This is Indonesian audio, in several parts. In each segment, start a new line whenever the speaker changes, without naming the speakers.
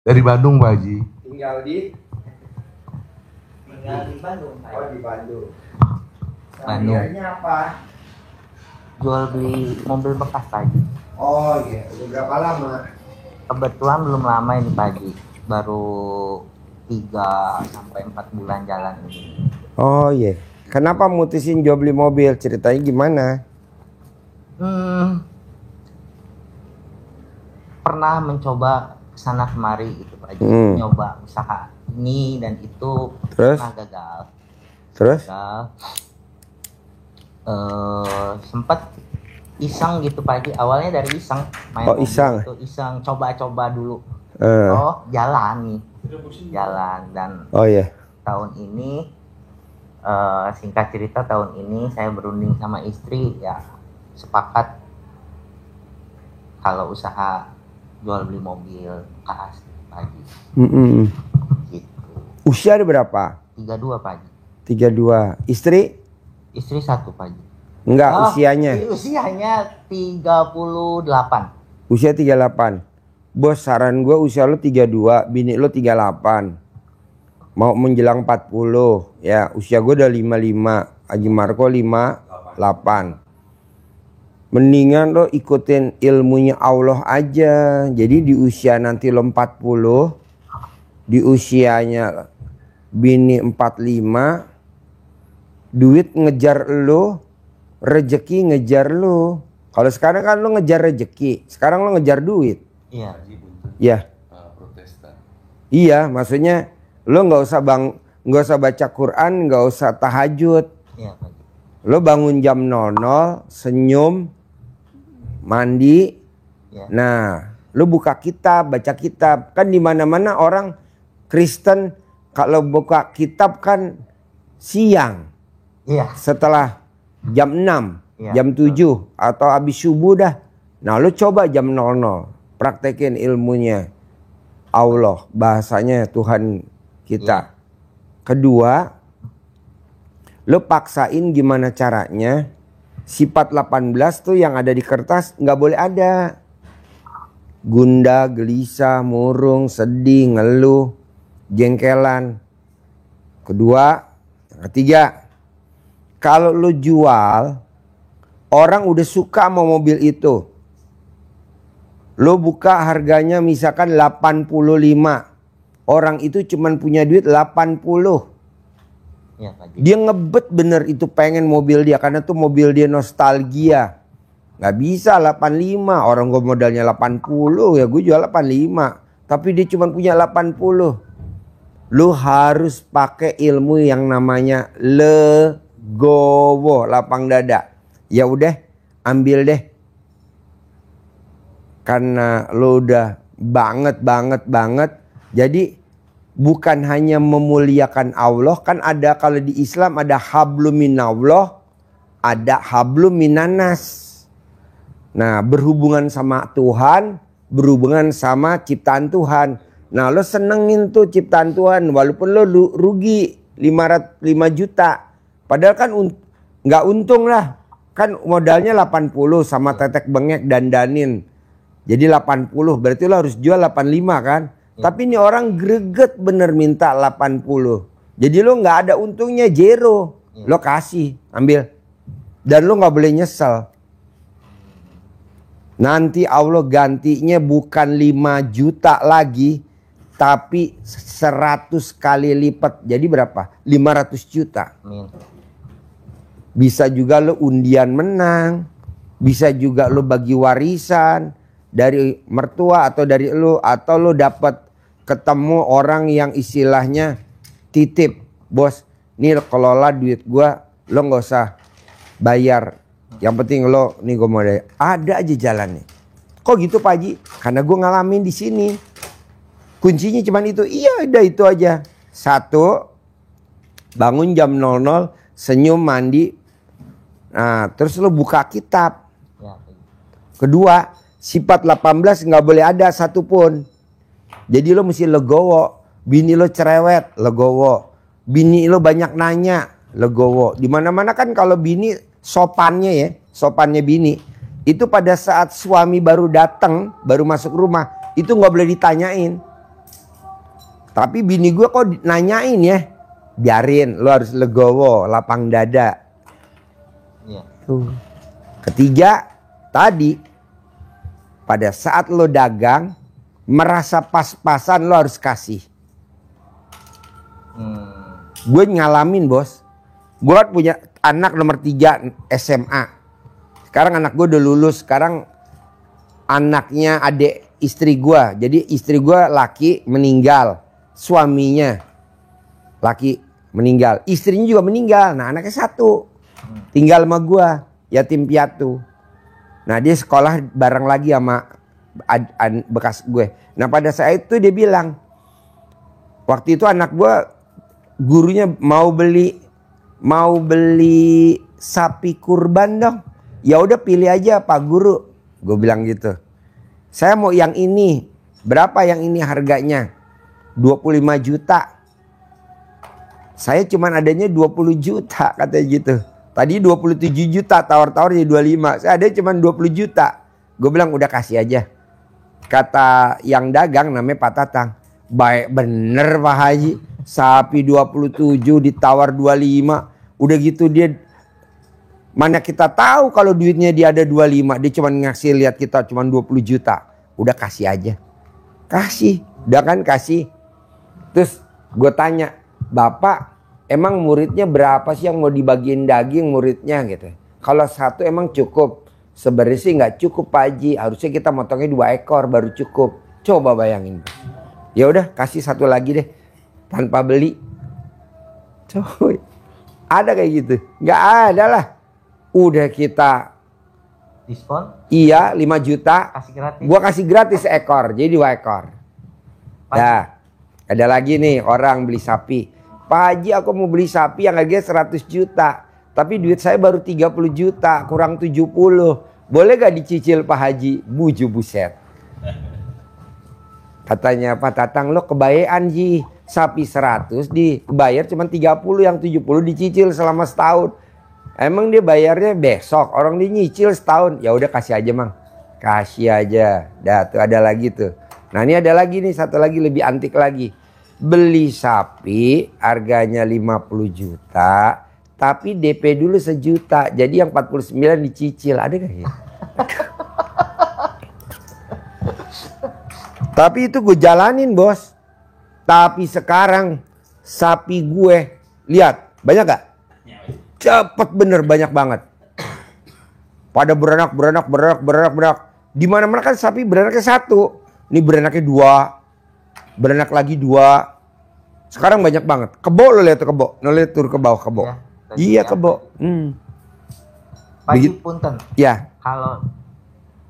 Dari Bandung Pak Haji.
Tinggal di Bandung. Oh, di Bandung. Sehariannya apa?
Jual beli mobil bekas Pak Haji.
Oh iya, udah berapa lama?
Kebetulan belum lama ini Pak Haji, baru 3 sampai 4 bulan jalan ini.
Oh iya, kenapa mutusin jual beli mobil? Ceritanya gimana?
Pernah mencoba kesana kemari gitu Pak Haji, nyoba usaha ini dan itu.
Terus?
Pernah gagal.
Terus?
Sempat iseng gitu Pak Haji, awalnya dari iseng main
mobil iseng?
itu, iseng coba-coba dulu. Jalan nih, jalan. Dan tahun ini singkat cerita, tahun ini saya berunding sama istri, ya sepakat kalau usaha jual beli mobil bekas Pak Haji. Gitu.
Usia ada berapa?
32 Pak Haji.
32. Istri
1 Pak Haji.
Enggak, usianya?
Usianya 38.
Usia 38. Bos, saran gue usia lo 32, bini lo 38. Mau menjelang 40. Ya, usia gue udah 55. Haji Marco 58. Mendingan lo ikutin ilmunya Allah aja. Jadi di usia nanti lo 40, di usianya bini 45, duit ngejar lo, rezeki ngejar lo. Kalau sekarang kan lo ngejar rezeki, sekarang lo ngejar duit.
Iya.
Ya. Iya, maksudnya lo nggak usah baca Quran, nggak usah tahajud.
Iya, Pak.
Lo bangun jam 00, senyum, mandi.
Ya.
Nah, lo buka kitab, baca kitab. Kan di mana-mana orang Kristen kalau buka kitab kan siang.
Iya.
Setelah jam 6,
ya,
jam 7 atau habis subuh dah. Nah, lo coba jam 00, praktekin ilmunya Allah, bahasanya Tuhan kita. Kedua, lo paksain gimana caranya sifat 18 tuh yang ada di kertas nggak boleh ada. Gundah, gelisah, murung, sedih, ngeluh, jengkelan. Kedua. Ketiga, kalau lo jual, orang udah suka sama mobil itu, lo buka harganya misalkan 85, orang itu cuman punya duit 80.
Ya, Pak.
Dia ngebet bener itu pengen mobil dia, karena tuh mobil dia nostalgia. Nggak bisa 85, orang gue modalnya 80, ya gue jual 85. Tapi dia cuma punya 80. Lu harus pakai ilmu yang namanya legowo, lapang dada. Ya udah, ambil deh. Karena lu udah banget. Jadi bukan hanya memuliakan Allah, kan ada kalau di Islam ada hablum minallah, ada hablum minanas. Nah, berhubungan sama Tuhan, berhubungan sama ciptaan Tuhan. Nah, lo senengin tuh ciptaan Tuhan walaupun lo rugi 5 juta. Padahal kan nggak untung lah. Kan modalnya 80 sama tetek bengek dandanin. Jadi 80, berarti lo harus jual 85 kan? Tapi ini orang greget bener minta 80. Jadi lo nggak ada untungnya, zero. Lo kasih, ambil. Dan lo nggak boleh nyesel. Nanti Allah gantinya bukan 5 juta lagi, tapi 100 kali lipat. Jadi berapa? 500 juta. Bisa juga lo undian menang. Bisa juga lo bagi warisan dari mertua atau dari lo, atau lo dapat ketemu orang yang istilahnya titip, bos, nih kelola duit gua, lo nggak usah bayar, yang penting lo nih gue mau ada aja jalannya. Kok gitu Pak Haji? Karena gue ngalamin di sini. Kuncinya cuma itu. Iya, udah itu aja. 1, bangun jam 00, senyum, mandi. Nah, terus lo buka kitab. Kedua, sifat 18 nggak boleh ada satupun. Jadi lo mesti legowo. Bini lo cerewet, legowo. Bini lo banyak nanya, legowo. Dimana-mana kan kalau bini sopannya ya, sopannya bini. Itu pada saat suami baru datang, baru masuk rumah, itu nggak boleh ditanyain. Tapi bini gue kok nanyain ya. Biarin, lo harus legowo, lapang dada.
Iya.
Ketiga, tadi pada saat lo dagang merasa pas-pasan, lo harus kasih. Gue ngalamin bos. Gue punya anak nomor 3 SMA. Sekarang anak gue udah lulus. Sekarang anaknya adik istri gue. Jadi istri gue laki meninggal. Suaminya laki meninggal. Istrinya juga meninggal. Nah anaknya 1. Tinggal sama gue. Yatim piatu. Nah dia sekolah bareng lagi sama bekas gue. Nah pada saat itu dia bilang. Waktu itu anak gue gurunya mau beli sapi kurban dong. Ya udah pilih aja Pak Guru. Gue bilang gitu. Saya mau yang ini. Berapa yang ini harganya? 25 juta. Saya cuman adanya 20 juta katanya gitu. Tadi 27 juta tawar-tawar jadi 25. Saya ada cuman 20 juta. Gue bilang udah kasih aja. Kata yang dagang namanya Pak Tatang. Baik bener Pak Haji. Sapi 27 ditawar 25. Udah gitu dia. Mana kita tahu kalau duitnya dia ada 25. Dia cuma ngasih lihat kita cuma 20 juta. Udah kasih aja. Kasih. Udah kan kasih. Terus gue tanya. Bapak emang muridnya berapa sih yang mau dibagiin daging muridnya gitu. Kalau 1 emang cukup. Sebenarnya sih gak cukup Pak Haji. Harusnya kita motongnya 2 ekor baru cukup. Coba bayangin. Ya udah kasih 1 lagi deh. Tanpa beli. Coy. Ada kayak gitu. Gak ada lah. Udah kita
diskon?
Iya 5 juta.
Kasih gratis.
Gua kasih gratis ekor. Jadi 2 ekor. Nah, ada lagi nih orang beli sapi. Pak Haji aku mau beli sapi yang harganya 100 juta. Tapi duit saya baru 30 juta. Kurang 70. Boleh gak dicicil Pak Haji? Buju buset. Katanya Pak Tatang lo kebayaan Ji. Sapi 100 dibayar cuma 30. Yang 70 dicicil selama setahun. Emang dia bayarnya besok. Orang dia nyicil setahun. Ya udah kasih aja Mang. Kasih aja. Dah tuh ada lagi tuh. Nah ini ada lagi nih. Satu lagi lebih antik lagi. Beli sapi harganya 50 juta. Tapi DP dulu 1 juta. Jadi yang 49 dicicil. Ada gak ya? Tapi itu gue jalanin bos. Tapi sekarang sapi gue. Lihat. Banyak gak? Cepet bener banyak banget. Pada beranak. Di mana-mana kan sapi beranaknya 1. Ini beranaknya 2. Beranak lagi 2. Sekarang banyak banget. Kebo lo lihat tuh kebo. Lo lihat tuh ke bawah kebo. Ya, iya kebo.
Pagi punten.
Ya.
Kalau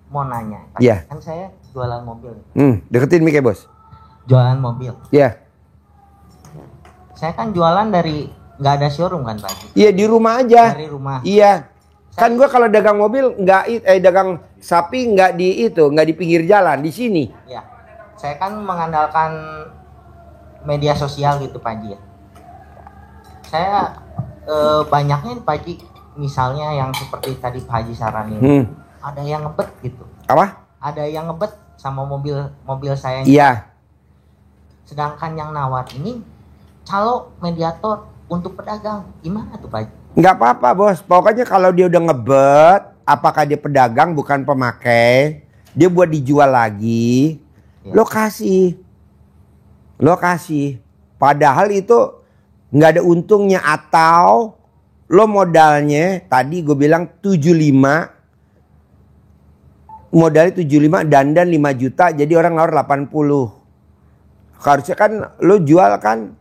mau nanya.
Ya.
Kan saya jualan mobil.
Deketin mic ya bos.
Jualan mobil.
Ya.
Saya kan jualan dari nggak ada showroom kan Pak?
Iya di rumah aja. Dari
rumah.
Iya. Kan gue kalau dagang mobil dagang sapi nggak di pinggir jalan di sini.
Iya. Saya kan mengandalkan media sosial gitu Pak Haji ya. Saya banyaknya Pak Haji misalnya yang seperti tadi Pak Haji saranin. Ada yang ngebet gitu.
Apa?
Ada yang ngebet sama mobil saya.
Iya.
Sedangkan yang nawar ini calo mediator untuk pedagang. Gimana tuh Pak Haji?
Nggak apa-apa bos. Pokoknya kalau dia udah ngebet, apakah dia pedagang bukan pemakai, dia buat dijual lagi, ya. Lo kasih. Padahal itu nggak ada untungnya. Atau lo modalnya tadi gue bilang 75, modalnya 75, dandan 5 juta, jadi orang nawar 80. Harusnya kan lo jual kan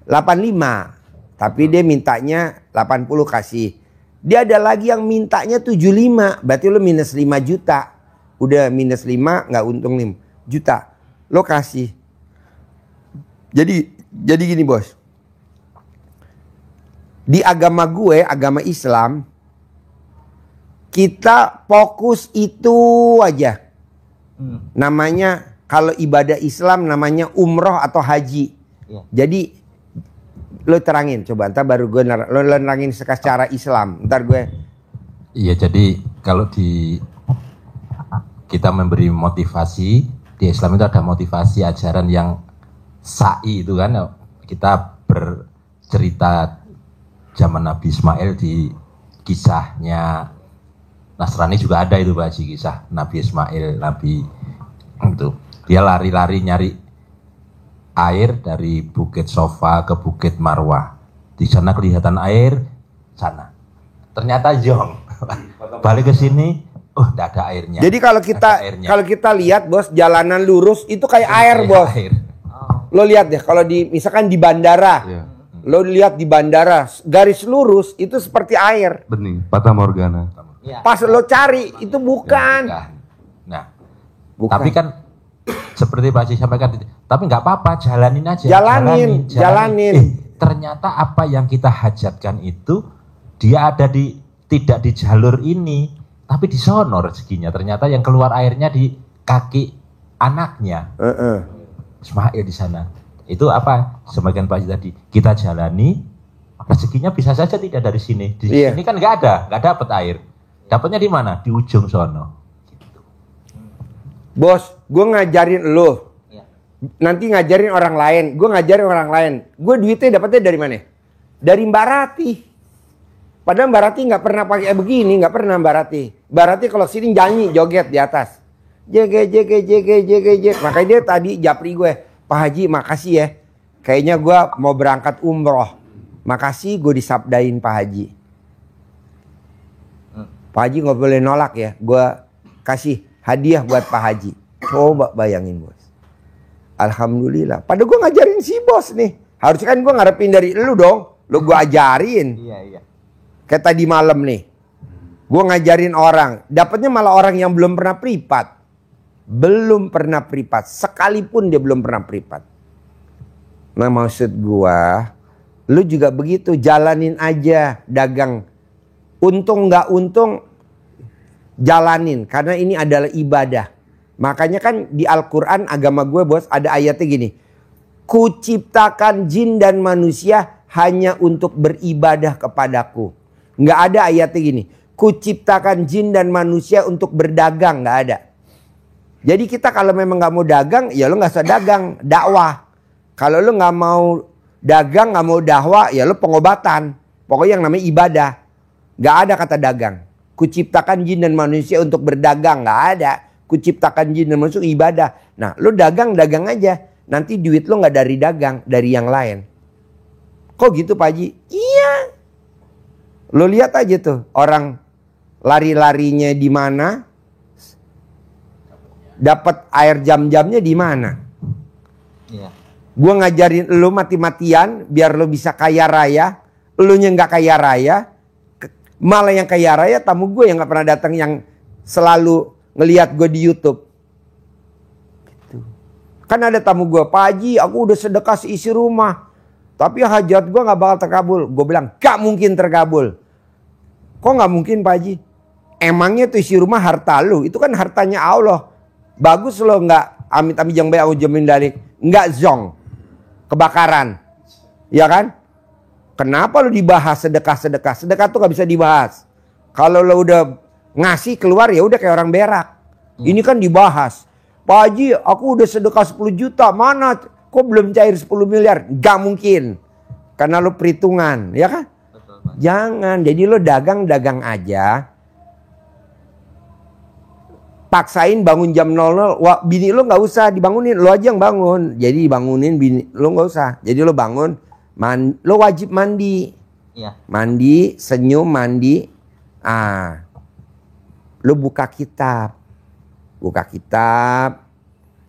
85. Tapi dia mintanya 80 kasih. Dia ada lagi yang mintanya 75. Berarti lo minus 5 juta. Udah minus 5 gak untung 5 juta. Lo kasih. Jadi gini bos. Di agama gue, agama Islam. Kita fokus itu aja. Namanya kalau ibadah Islam namanya umroh atau haji. Ya. Jadi lo terangin coba, ntar baru gue lo nerangin secara Islam, ntar gue.
Iya, jadi kalau kita memberi motivasi di Islam itu ada motivasi ajaran yang sa'i itu kan, kita bercerita zaman Nabi Ismail di kisahnya Nasrani juga ada itu Pak Haji, kisah Nabi Ismail, Nabi itu. Dia lari-lari nyari air dari Bukit Sofa ke Bukit Marwah. Di sana kelihatan air, sana. Ternyata jong. Balik ke sini, enggak ada airnya.
Jadi kalau kita lihat bos, jalanan lurus itu kayak air bos. Air. Lo lihat deh kalau misalkan di bandara. Yeah. Lo lihat di bandara, garis lurus itu seperti air.
Bening, Fata Morgana.
Ya. Pas lo cari itu bukan.
Nah, bukan. Tapi kan seperti Pak Haji sampaikan, tapi nggak apa-apa, jalanin aja.
Jalanin.
Ternyata apa yang kita hajatkan itu dia ada tidak di jalur ini, tapi di sono rezekinya. Ternyata yang keluar airnya di kaki anaknya. Ismail di sana. Itu apa? Semakin Pak Haji tadi, kita jalani, rezekinya bisa saja tidak dari sini. Di sini kan nggak dapat air. Dapatnya di mana? Di ujung sono. Gitu.
Bos, gue ngajarin lo. Nanti ngajarin orang lain. Gue ngajarin orang lain. Gue duitnya dapatnya dari mana? Dari Mbak Rati. Padahal Mbak Rati nggak pernah pakai begini, nggak pernah Mbak Rati. Mbak Rati kalau sini nyanyi, joget di atas. Jege. Makanya dia tadi japri gue. Pak Haji makasih ya. Kayaknya gue mau berangkat umroh. Makasih gue disabdain Pak Haji. Pak Haji nggak boleh nolak ya. Gue kasih hadiah buat Pak Haji. Coba bayangin bos. Alhamdulillah. Padahal gue ngajarin si bos nih. Harusnya kan gue ngarepin dari lu dong. Lu gue ajarin.
Iya.
Kayak tadi malam nih. Gue ngajarin orang. Dapatnya malah orang yang belum pernah privat. Belum pernah privat. Sekalipun dia belum pernah privat. Nah maksud gue. Lu juga begitu. Jalanin aja dagang. Untung gak untung. Jalanin. Karena ini adalah ibadah. Makanya kan di Al-Quran agama gue bos. Ada ayatnya gini. Kuciptakan jin dan manusia hanya untuk beribadah kepadaku. Nggak ada ayatnya gini. Kuciptakan jin dan manusia untuk berdagang. Nggak ada. Jadi kita kalau memang nggak mau dagang, ya lo nggak usah dagang. Dakwah. Kalau lo nggak mau dagang, nggak mau dakwah, ya lo pengobatan. Pokoknya yang namanya ibadah. Nggak ada kata dagang. Kuciptakan jin dan manusia untuk berdagang. Nggak ada. Kuciptakan jin dan manusia ibadah. Nah lo dagang aja. Nanti duit lo nggak dari dagang, dari yang lain. Kok gitu Pak Haji? Iya. Lo lihat aja tuh orang lari-larinya di mana, dapat air jam-jamnya di mana. Iya. Gue ngajarin lo mati-matian biar lo bisa kaya raya. Lo nya nggak kaya raya, malah yang kaya raya tamu gue yang nggak pernah datang, yang selalu ngelihat gue di YouTube. Gitu. Kan ada tamu gue, Pak Haji, aku udah sedekah seisi rumah. Tapi hajat gue gak bakal terkabul. Gue bilang gak mungkin terkabul. Kok gak mungkin Pak Haji? Emangnya tuh isi rumah harta lu. Itu kan hartanya Allah. Bagus lo gak amit-amit jang bae jamin dalik. Gak zong. Kebakaran. Ya kan? Kenapa lu dibahas sedekah-sedekah? Sedekah tuh gak bisa dibahas. Kalau lo udah ngasih keluar ya udah kayak orang berak. Ini kan dibahas. Pak Haji aku udah sedekah 10 juta. Mana? Kok belum cair 10 miliar? Gak mungkin. Karena lo perhitungan, ya kan? Betul, Pak. Jangan. Jadi lo dagang aja. Paksain bangun jam 00. Wah, bini lo gak usah dibangunin. Lo aja yang bangun. Jadi dibangunin bini lo gak usah. Jadi lo bangun. Lo wajib mandi. Iya. Mandi, senyum, mandi. Lo buka kitab. Buka kitab.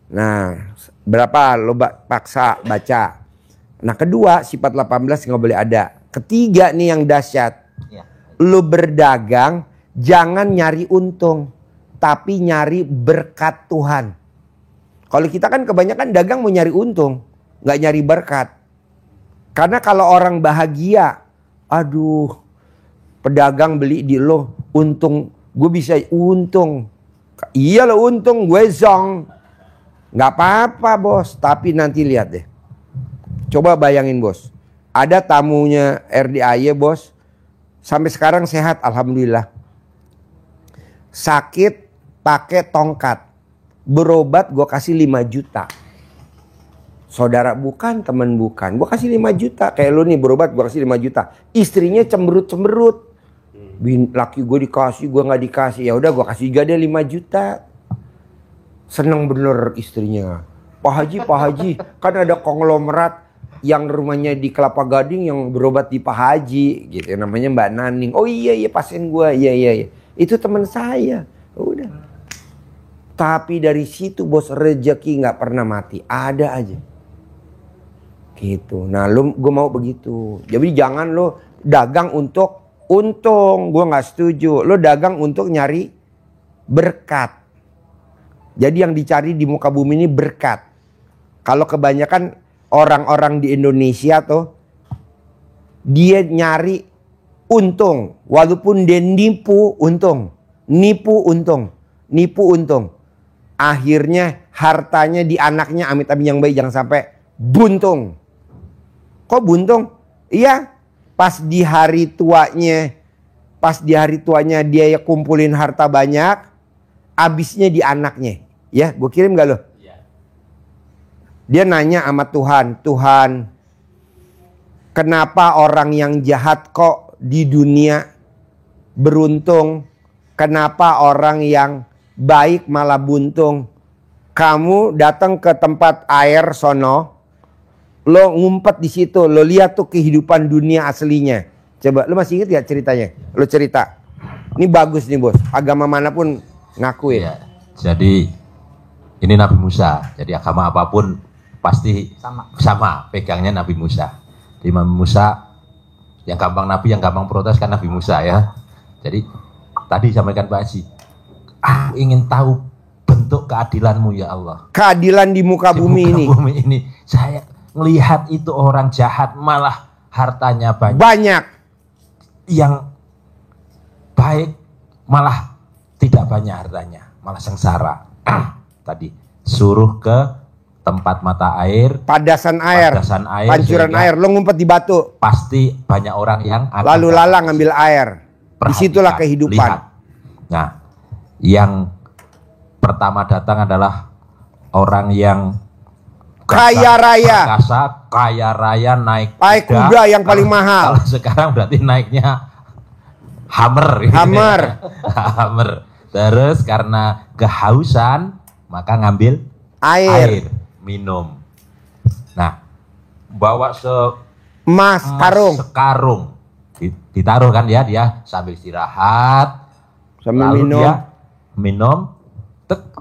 Nah, berapa lo paksa baca. Nah, kedua sifat 18 nggak boleh ada. Ketiga nih yang dahsyat. Ya. Lo berdagang jangan nyari untung, tapi nyari berkat Tuhan. Kalau kita kan kebanyakan dagang mau nyari untung, nggak nyari berkat. Karena kalau orang bahagia, aduh, pedagang beli di lo, untung, gue bisa untung. Iya lo untung, gue zong. Gak apa-apa bos, tapi nanti lihat deh. Coba bayangin bos. Ada tamunya RDAY bos. Sampai sekarang sehat alhamdulillah. Sakit pakai tongkat. Berobat gue kasih 5 juta. Saudara bukan, teman bukan. Gue kasih 5 juta. Kayak lu nih berobat, gue kasih 5 juta. Istrinya cemberut-cemberut. Laki gue dikasih, gue gak dikasih. Ya udah gue kasih juga deh 5 juta. Seneng bener istrinya. Pak Haji. Kan ada konglomerat yang rumahnya di Kelapa Gading yang berobat di Pak Haji. Gitu, namanya Mbak Naning. Oh iya, pasien gue. Iya. Itu teman saya. Udah. Tapi dari situ bos, rezeki gak pernah mati. Ada aja. Gitu. Nah gue mau begitu. Jadi jangan lo dagang untuk untung. Gue gak setuju. Lo dagang untuk nyari berkat. Jadi yang dicari di muka bumi ini berkat. Kalau kebanyakan orang-orang di Indonesia tuh, dia nyari untung. Walaupun dia nipu untung. Akhirnya hartanya di anaknya, amit-amit yang baik, jangan sampai buntung. Kok buntung? Iya, pas di hari tuanya dia ya kumpulin harta banyak, habisnya di anaknya. Ya, gue kirim gak lo? Ya. Dia nanya sama Tuhan, kenapa orang yang jahat kok di dunia beruntung? Kenapa orang yang baik malah buntung? Kamu datang ke tempat air sono, lo ngumpet di situ, lo lihat tuh kehidupan dunia aslinya. Coba, lo masih inget gak ceritanya? Lo cerita. Ini bagus nih bos, agama manapun ngakuin.
Ya, jadi ini Nabi Musa. Jadi agama apapun pasti sama pegangnya Nabi Musa. Jadi Nabi Musa yang gampang Nabi, yang gampang protes kan Nabi Musa ya. Jadi tadi sampaikan Pak Haji, aku ingin tahu bentuk keadilanmu ya Allah.
Keadilan di muka bumi
ini. Saya melihat itu orang jahat malah hartanya
banyak.
Yang baik malah tidak banyak hartanya, malah sengsara. Tadi suruh ke tempat mata air,
padasan air, pancuran air, lo ngumpet di batu.
Pasti banyak orang yang
lalu lalang ngambil air. Disitulah kehidupan.
Lihat. Nah, yang pertama datang adalah orang yang
kaya raya naik kuda yang paling mahal.
Kalau sekarang berarti naiknya Hummer. Hummer. Terus karena kehausan maka ngambil air minum. Nah, bawa
emas
sekarung ditaruh kan ya, dia sambil istirahat,
sambil minum.
Dia minum,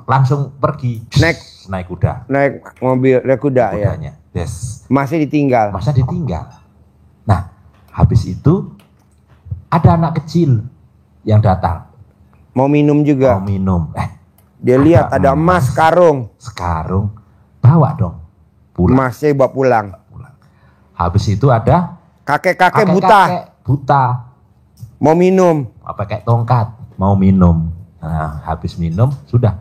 langsung pergi naik kuda,
naik mobil, naik kuda ya.
Yes.
Masih ditinggal.
Nah, habis itu ada anak kecil yang datang.
Mau minum juga.
Dia
lihat ada emas
sekarung, bawa dong.
Emasnya bawa pulang.
Habis itu ada
kakek buta. Mau minum.
Pakai tongkat, mau minum. Nah, habis minum sudah.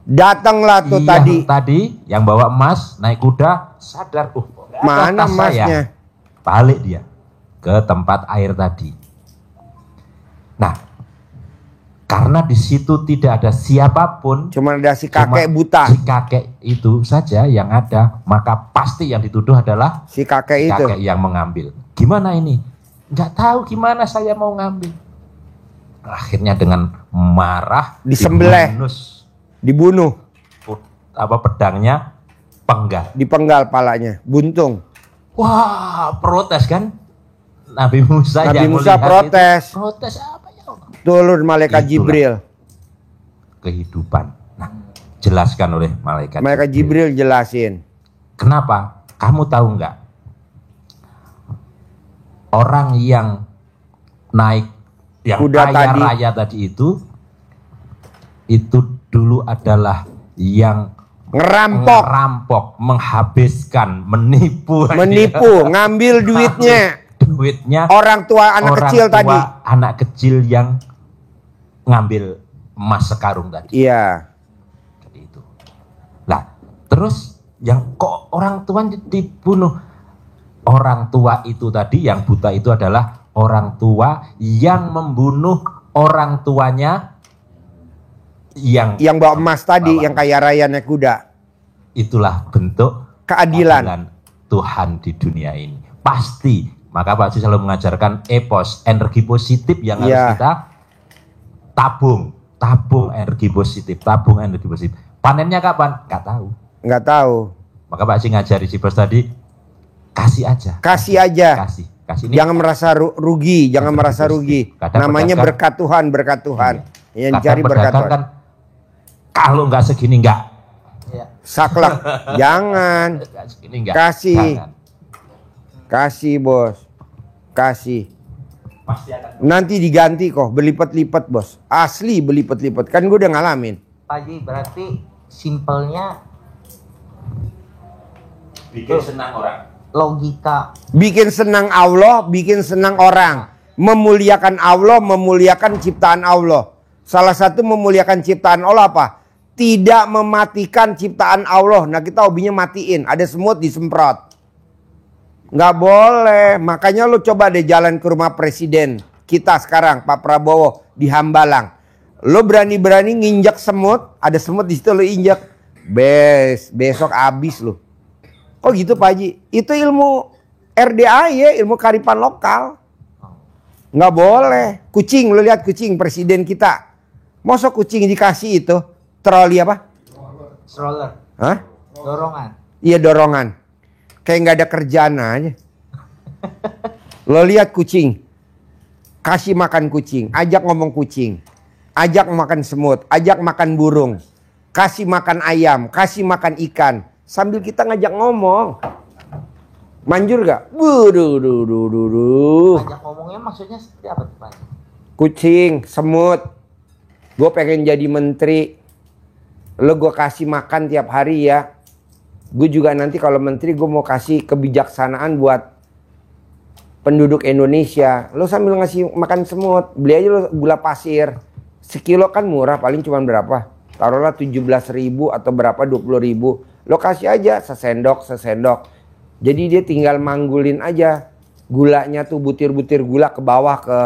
Datanglah tuh
tadi yang bawa emas naik kuda, sadar,
mana emasnya?
Balik dia ke tempat air tadi. Nah, karena di situ tidak ada siapapun,
cuma ada si kakek buta.
Si kakek itu saja yang ada, maka pasti yang dituduh adalah
si kakek itu.
Kakek yang mengambil. Gimana ini? Nggak tahu gimana saya mau ngambil. Akhirnya dengan marah
dibunuh.
Pedangnya
dipenggal palanya, buntung.
Wah, protes kan? Nabi Musa
protes.
Protes apa ya?
Turun malaikat Jibril.
Kehidupan. Nah, jelaskan oleh malaikat
Jibril jelasin.
Kenapa? Kamu tahu nggak? Orang yang naik yang
kuda
kaya raya tadi itu dulu adalah yang ngerampok, menghabiskan, menipu,
ngambil duitnya orang tua anak
kecil yang ngambil emas sekarung tadi.
Iya.
Jadi itu. Lah, terus yang kok orang tua dibunuh? Orang tua itu tadi yang buta itu adalah orang tua yang membunuh orang tuanya yang
bawa emas tadi, yang kaya raya naik kuda.
Itulah bentuk
keadilan
Tuhan di dunia ini. Pasti. Maka Pak Haji selalu mengajarkan epos, energi positif yang harus kita tabung energi positif, Panennya kapan? Nggak tahu. Maka Pak Haji ngajari si bos tadi, kasih aja.
Kasih. Jangan merasa rugi, jangan merasa rugi. Namanya berkat Tuhan. Yang cari berkat Tuhan. Kan,
kalau nggak segini nggak.
Saklek. Jangan. Kasih bos. Kasih. Nanti diganti kok, berlipat-lipat bos. Asli berlipat-lipat. Kan gue udah ngalamin.
Pak Haji, berarti simpelnya
bikin senang orang.
Logika.
Bikin senang Allah, bikin senang orang. Memuliakan Allah, memuliakan ciptaan Allah. Salah satu memuliakan ciptaan Allah apa? Tidak mematikan ciptaan Allah. Nah kita hobinya matiin. Ada semut disemprot. Nggak boleh. Makanya lu coba deh jalan ke rumah presiden kita sekarang, Pak Prabowo di Hambalang. Lu berani-berani nginjak semut, ada semut di situ lu injak. Besok habis lu. Oh gitu Pak Haji. Itu ilmu RDA ya, ilmu kearifan lokal. Nggak boleh. Kucing, lu lihat kucing presiden kita. Masa kucing dikasih itu troli apa?
Stroller.
Hah?
Dorongan.
Iya dorongan. Kayak nggak ada kerjaan aja. Lo lihat kucing, kasih makan kucing, ajak ngomong kucing, ajak makan semut, ajak makan burung, kasih makan ayam, kasih makan ikan, sambil kita ngajak ngomong. Manjur gak?
Ajak ngomongnya maksudnya seperti apa tuh Pak?
Kucing, semut, gue pengen jadi menteri, lo gue kasih makan tiap hari ya. Gue juga nanti kalau menteri gue mau kasih kebijaksanaan buat penduduk Indonesia. Lo sambil ngasih makan semut, beli aja lo gula pasir. Sekilo kan murah, paling cuma berapa? Taruhlah 17.000 atau berapa 20.000. Lo kasih aja sesendok. Jadi dia tinggal manggulin aja gulanya tuh, butir-butir gula ke bawah ke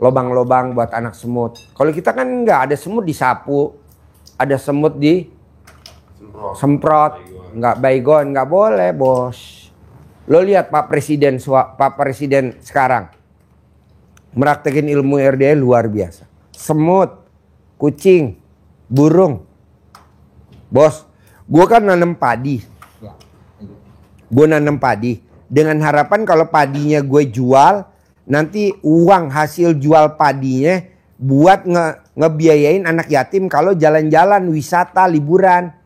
lobang-lobang buat anak semut. Kalau kita kan nggak, ada semut disapu, ada semut di semprot. Nggak baygon, nggak boleh bos. Lo lihat Pak Presiden sekarang meraktekin ilmu RDA luar biasa. Semut, kucing, burung. Bos, gue kan nanam padi. Gue nanam padi dengan harapan kalau padinya gue jual, nanti uang hasil jual padinya buat ngebiayain anak yatim kalau jalan-jalan, wisata, liburan.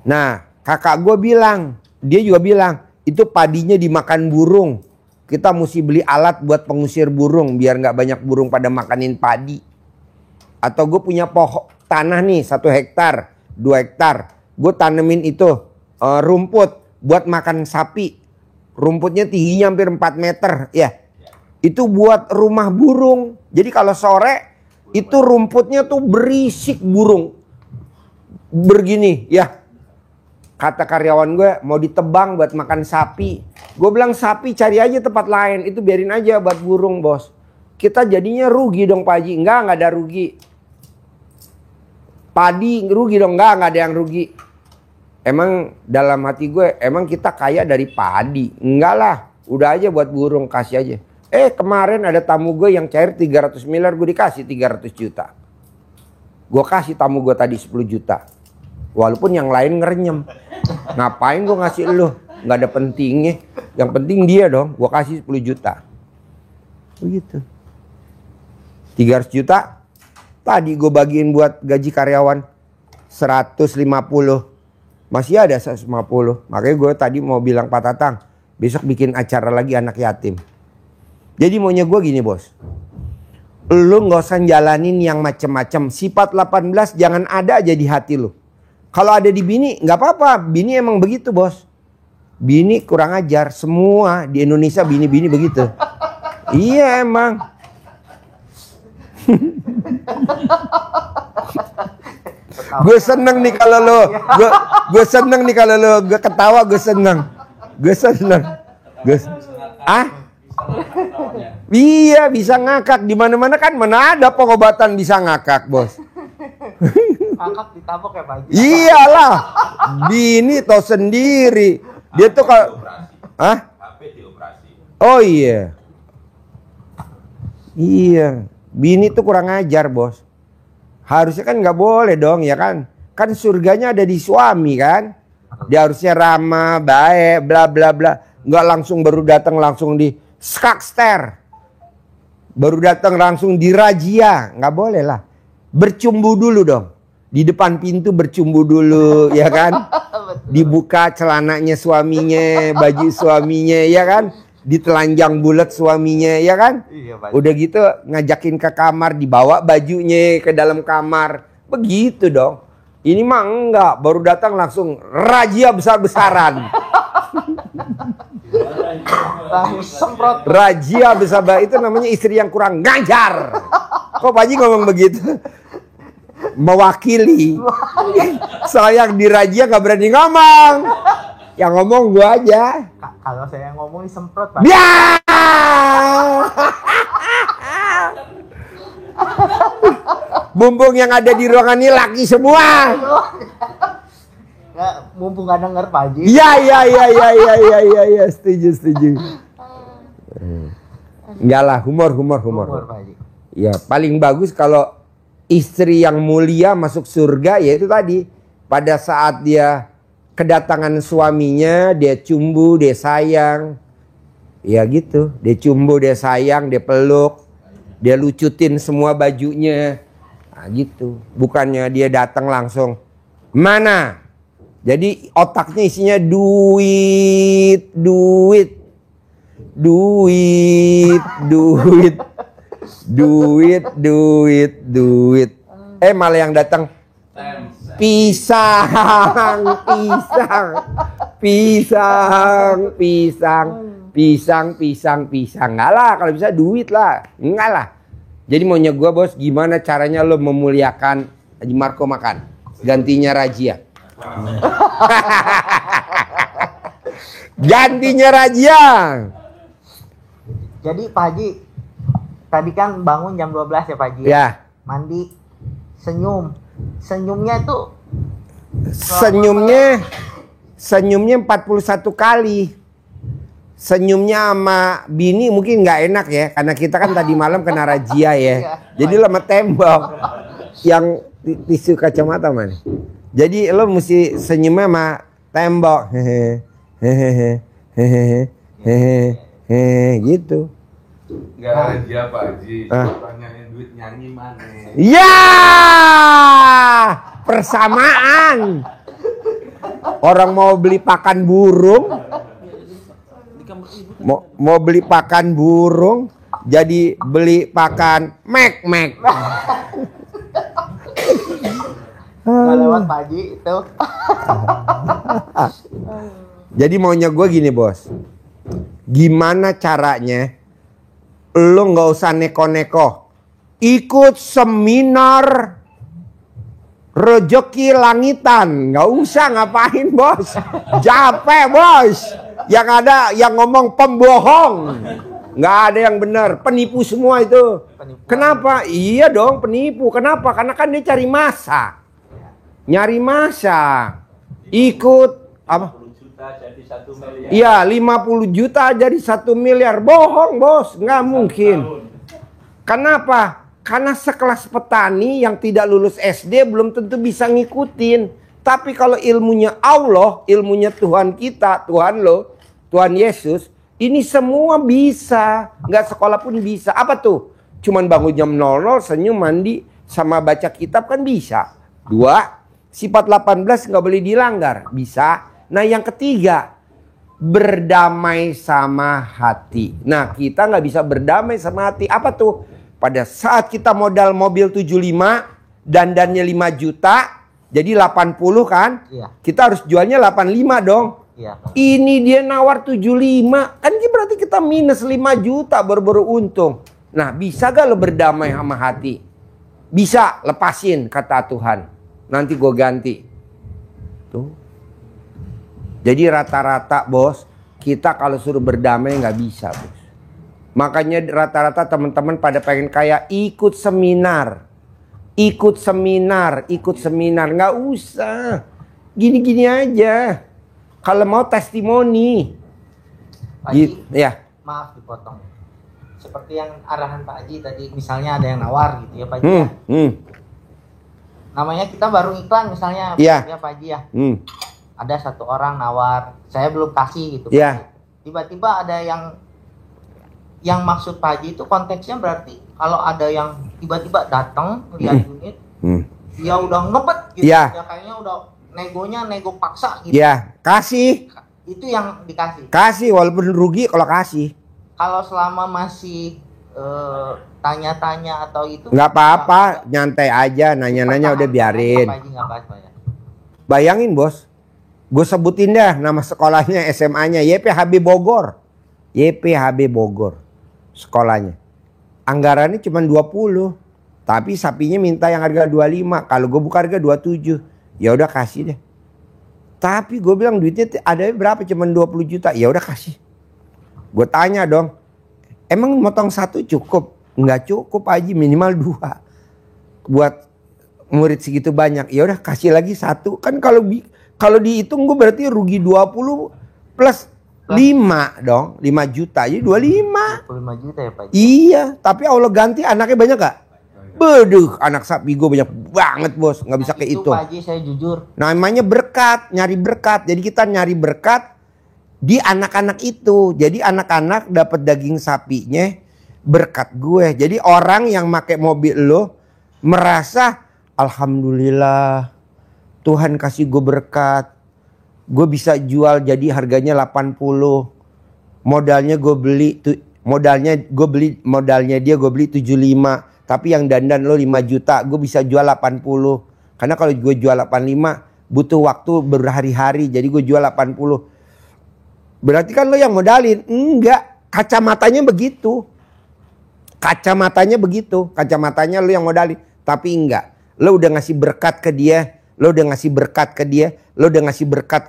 Nah, kakak gue bilang, dia juga bilang, itu padinya dimakan burung. Kita mesti beli alat buat pengusir burung, biar nggak banyak burung pada makanin padi. Atau gue punya pohon tanah nih, 1 hektar, 2 hektar. Gue tanemin itu rumput buat makan sapi. Rumputnya tingginya hampir 4 meter, ya. Itu buat rumah burung. Jadi kalau sore, itu rumputnya tuh berisik burung. Begini, ya. Kata karyawan gue mau ditebang buat makan sapi. Gue bilang sapi cari aja tempat lain. Itu biarin aja buat burung bos. Kita jadinya rugi dong Pak Haji. Enggak ada rugi. Padi rugi dong. Enggak ada yang rugi. Emang dalam hati gue emang kita kaya dari padi. Enggak lah. Udah aja buat burung kasih aja. Kemarin ada tamu gue yang cair 300 miliar. Gue dikasih 300 juta. Gue kasih tamu gue tadi 10 juta. Walaupun yang lain ngerenyem. Ngapain gue ngasih lu? Nggak ada pentingnya. Yang penting dia dong. Gue kasih 10 juta. Begitu. 300 juta. Tadi gue bagiin buat gaji karyawan 150. Masih ada 150. Makanya gue tadi mau bilang Pak Tatang, besok bikin acara lagi anak yatim. Jadi maunya gue gini bos. Lu nggak usah jalanin yang macem-macem. Sifat 18 jangan ada aja di hati lu. Kalau ada di bini nggak apa-apa. Bini emang begitu bos. Bini kurang ajar. Semua di Indonesia bini-bini begitu. Iya emang. Gue seneng nih kalau lo. Gue seneng nih kalau lo. Gue ketawa gue seneng. Iya bisa ngakak. Di mana-mana kan mana ada pengobatan bisa ngakak bos.
Kakak ditabok ya Pak Haji?
Iyalah, bini tau sendiri. Dia tuh kalau, HP dioperasi. Oh iya, iya. Bini tuh kurang ajar bos. Harusnya kan nggak boleh dong ya kan? Kan surganya ada di suami kan? Dia harusnya ramah, baik, bla bla bla. Nggak langsung baru datang langsung di skakster. Baru datang langsung dirajia, nggak boleh lah. Bercumbu dulu dong. Di depan pintu bercumbu dulu, ya kan? Dibuka celananya suaminya, baju suaminya, ya kan? Ditelanjang bulat suaminya, ya kan?
Iya, Pak.
Udah gitu ngajakin ke kamar, dibawa bajunya ke dalam kamar. Begitu dong. Ini mah enggak, baru datang langsung razia besar-besaran.
Semprot.
Razia besar, itu namanya istri yang kurang ngajar. Kok Pak Haji ngomong begitu? Mewakili. Saya yang dirajia gak berani ngomong. Yang ngomong gua aja.
Kalau saya ngomong disemprot Pak.
Ya. Mumpung yang ada di ruangan ini laki semua.
Nggak, mumpung gak denger Pak Haji.
Ya, setuju. Enggak lah, humor.
Pak Haji.
Ya, paling bagus kalau istri yang mulia masuk surga, yaitu tadi pada saat dia kedatangan suaminya, dia cumbu, dia sayang. Ya gitu, dia cumbu, dia sayang, dia peluk, dia lucutin semua bajunya. Nah, gitu. Bukannya dia datang langsung, "Mana?" Jadi otaknya isinya duit. Malah yang datang pisang. Enggak lah, kalau bisa duit lah. Enggak lah. Jadi maunya gua bos, gimana caranya lo memuliakan Haji Marco makan? Gantinya razia. Gantinya razia.
Jadi Pak Haji, tadi kan bangun jam 12 ya Pak Haji?
Ya.
Mandi, senyumnya itu
senyumnya 41 kali. Senyumnya sama bini mungkin nggak enak ya, karena kita kan tadi malam kena razia ya. Jadi lo sama tembok. Yang tisu kacamata mana? Jadi lo mesti senyumnya sama tembok. Gitu.
Enggak razia Pak Haji, tanyain duit nyanyi mana?
Ya, persamaan. Orang mau beli pakan burung, mau beli pakan burung, jadi beli pakan mek.
Nggak lewat Pak Haji itu.
Jadi maunya gue gini bos, gimana caranya lo nggak usah neko-neko, ikut seminar rezeki langitan, nggak usah ngapain bos, capek bos. Yang ada yang ngomong pembohong, nggak ada yang benar, penipu semua itu. Kenapa? Iya dong penipu. Kenapa? Karena kan dia cari masa, nyari masa. Ikut apa?
Jadi 1 miliar.
Iya, 50 juta jadi 1 miliar. Bohong bos, nggak mungkin. Kenapa? Karena sekelas petani yang tidak lulus SD belum tentu bisa ngikutin. Tapi kalau ilmunya Allah, ilmunya Tuhan kita, Tuhan lo, Tuhan Yesus, ini semua bisa. Nggak sekolah pun bisa. Apa tuh? Cuman bangun jam 00, senyum, mandi, sama baca kitab kan bisa. 2, sifat 18 nggak boleh dilanggar. Bisa. Nah yang ketiga, berdamai sama hati. Nah kita nggak bisa berdamai sama hati. Apa tuh? Pada saat kita modal mobil 75, dandannya 5 juta, jadi 80 kan?
Iya.
Kita harus jualnya 85 dong.
Iya.
Ini dia nawar 75, kan berarti kita minus 5 juta baru-baru untung. Nah bisa gak lo berdamai sama hati? Bisa, lepasin kata Tuhan. Nanti gue ganti. Tuh. Jadi rata-rata bos, kita kalau suruh berdamai nggak bisa bos. Makanya rata-rata teman-teman pada pengen kaya ikut seminar. ikut seminar, nggak usah. Gini-gini aja. Kalau mau testimoni.
Pak Haji,
ya.
Maaf dipotong. Seperti yang arahan Pak Haji tadi, misalnya ada yang nawar gitu ya Pak Haji. Namanya kita baru iklan misalnya, ya Pak Haji ya. Ada satu orang nawar, saya belum kasih gitu.
Ya.
Tiba-tiba ada yang maksud Pak Haji itu konteksnya berarti kalau ada yang tiba-tiba datang lihat unit, dia udah ngebet gitu, ya kayaknya udah nego paksa gitu.
Ya, kasih.
Itu yang dikasih.
Kasih walaupun rugi kalau kasih.
Kalau selama masih tanya-tanya atau itu
nggak apa-apa, nyantai aja, nanya-nanya udah biarin. Bayangin bos, gue sebutin dah nama sekolahnya, SMA-nya YPHB Bogor. YPHB Bogor sekolahnya. Anggarannya cuma 20, tapi sapinya minta yang harga 25. Kalau gue buka harga 27, ya udah kasih deh. Tapi gue bilang duitnya ada berapa, cuma 20 juta. Ya udah kasih. Gue tanya dong, emang motong satu cukup? Nggak cukup Haji, minimal 2 buat murid segitu banyak. Ya udah kasih lagi 1. Kan kalau dihitung gue berarti rugi 20 plus 5 dong, 5 juta. Jadi 25
juta ya Pak Haji.
Iya, tapi Allah ganti anaknya banyak gak? Beduh, anak sapi gue banyak banget bos, nggak bisa kehitung.
Pak Haji, saya jujur.
Namanya berkat, nyari berkat. Jadi kita nyari berkat di anak-anak itu. Jadi anak-anak dapat daging sapinya berkat gue. Jadi orang yang pakai mobil lo merasa alhamdulillah Tuhan kasih gue berkat. Gue bisa jual jadi harganya 80. Modalnya dia gue beli 75. Tapi yang dandan lo 5 juta, gue bisa jual 80. Karena kalau gue jual 85 butuh waktu berhari-hari. Jadi gue jual 80. Berarti kan lo yang modalin. Enggak, kacamatanya begitu. Kacamatanya lo yang modalin. Tapi enggak, lo udah ngasih berkat ke dia. Lo udah ngasih berkat ke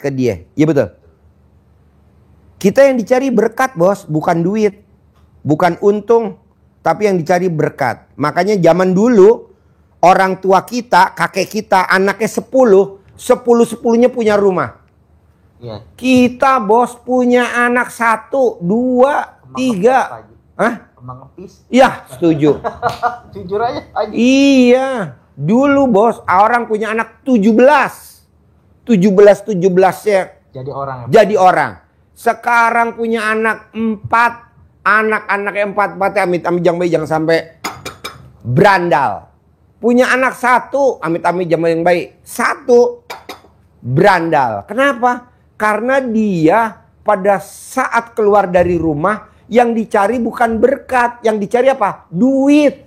dia. Iya betul. Kita yang dicari berkat bos, bukan duit. Bukan untung, tapi yang dicari berkat. Makanya zaman dulu orang tua kita, kakek kita, anaknya 10-10nya punya rumah.
Iya.
Kita bos punya anak 1, 2, 3. Hah?
Kembang ngepis.
Iya, setuju.
Jujur aja Haji.
Iya, dulu bos orang punya anak 17-17-nya
Jadi orang ya.
jadi orang. Sekarang punya anak 4, anak-anaknya 4 amit-amit jangan sampai berandal. Punya anak 1, amit-amit jangan baik 1 berandal. Kenapa? Karena dia pada saat keluar dari rumah yang dicari bukan berkat, yang dicari apa? Duit.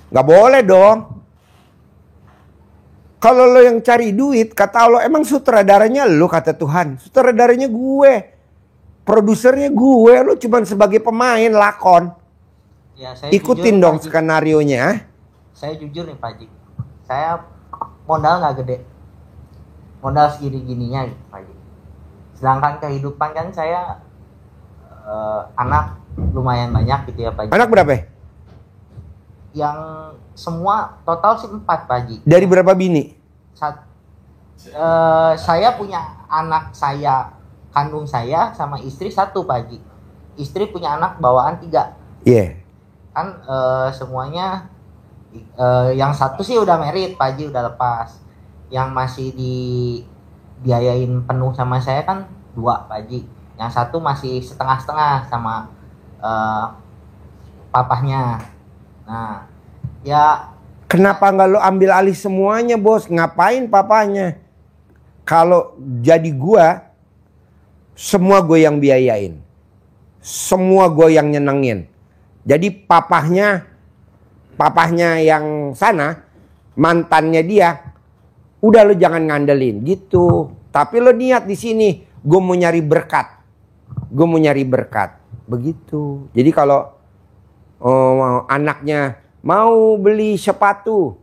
Nggak boleh dong. Kalau lo yang cari duit, kata Allah, emang sutradaranya lo, kata Tuhan. Sutradaranya gue. Produsernya gue, lo cuma sebagai pemain lakon.
Ya, saya
ikutin
jujur,
dong
Pak Haji.
skenarionya.
Saya jujur nih Pak Haji. Saya modal nggak gede. Modal segini-gininya gitu Pak Haji. Sedangkan kehidupan kan saya anak lumayan banyak gitu ya Pak Haji.
Anak berapa?
Yang semua total sih 4 Pak Haji.
Dari berapa bini?
Saya punya anak saya, kandung saya sama istri 1 Pak Haji. Istri punya anak bawaan 3.
Iya.
Kan semuanya yang 1 sih udah merit Pak Haji, udah lepas. Yang masih dibiayain penuh sama saya kan 2 Pak Haji. Yang 1 masih setengah-setengah sama papahnya. Nah, ya
Kenapa nggak lo ambil alih semuanya bos? Ngapain papanya? Kalau jadi gua, semua gue yang biayain. Semua gue yang nyenengin. Jadi papahnya yang sana, mantannya dia, udah lo jangan ngandelin gitu. Tapi lo niat di sini, gue mau nyari berkat. Begitu. Jadi kalau anaknya mau beli sepatu,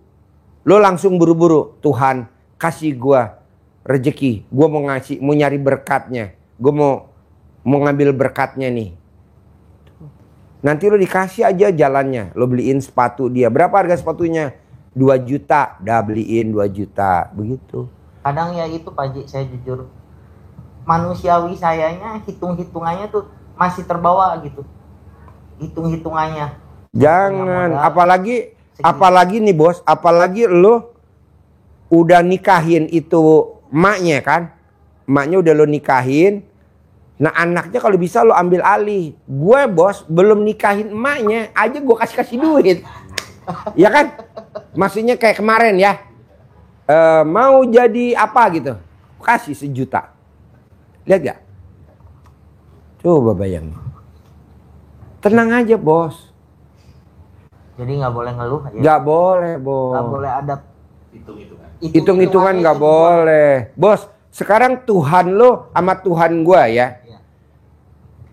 lo langsung buru-buru, Tuhan kasih gua rezeki, gua mau nyari berkatnya, gua mau ngambil berkatnya nih. Nanti lo dikasih aja jalannya, lo beliin sepatu dia. Berapa harga sepatunya? 2 juta, dah beliin 2 juta, begitu.
Kadang ya itu Pak Haji, saya jujur manusiawi sayanya hitung-hitungannya tuh masih terbawa gitu. Hitung-hitungannya.
Jangan, apalagi nih bos, apalagi lo udah nikahin itu emaknya kan. Emaknya udah lo nikahin. Nah anaknya kalau bisa lo ambil alih. Gue bos belum nikahin emaknya aja gue kasih duit. Ya kan? Maksudnya kayak kemarin ya. Mau jadi apa gitu. Kasih 1 juta. Lihat gak? Coba bayangin. Tenang aja bos.
Jadi nggak boleh ngeluh aja.
Nggak boleh bos.
Nggak boleh ada
hitung-hitungan nggak boleh. Bos, sekarang Tuhan lo sama Tuhan gua ya.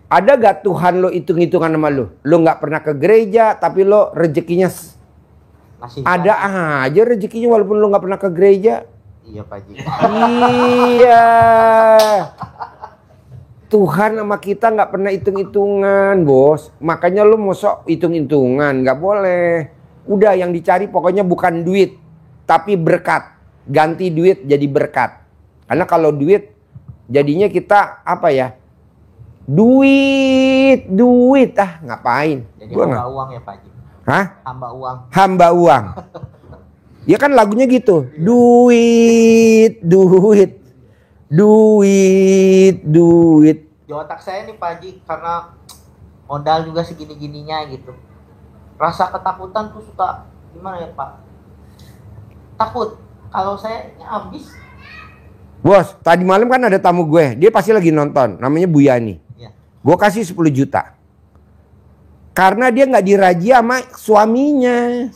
Ada gak Tuhan lo hitung-hitungan sama lo? Lo nggak pernah ke gereja tapi lo rezekinya masih ada aja rezekinya walaupun lo nggak pernah ke gereja.
Iya Pak Haji.
Iya. Tuhan sama kita nggak pernah hitung-hitungan bos. Makanya lo mosok hitung-hitungan nggak boleh. Udah yang dicari pokoknya bukan duit tapi berkat. Ganti duit jadi berkat. Karena kalau duit jadinya kita apa ya? Duit ngapain?
Jadi hamba uang ya Pak Haji.
Hah?
Hamba uang.
Ya kan lagunya gitu. Duit.
Di otak saya nih Pak Haji, karena modal juga segini-gininya gitu. Rasa ketakutan tuh suka gimana ya Pak? Takut kalau saya habis.
Bos, tadi malam kan ada tamu gue. Dia pasti lagi nonton. Namanya Bu Yani.
Ya.
Gue kasih 10 juta. Karena dia nggak dirajia sama suaminya.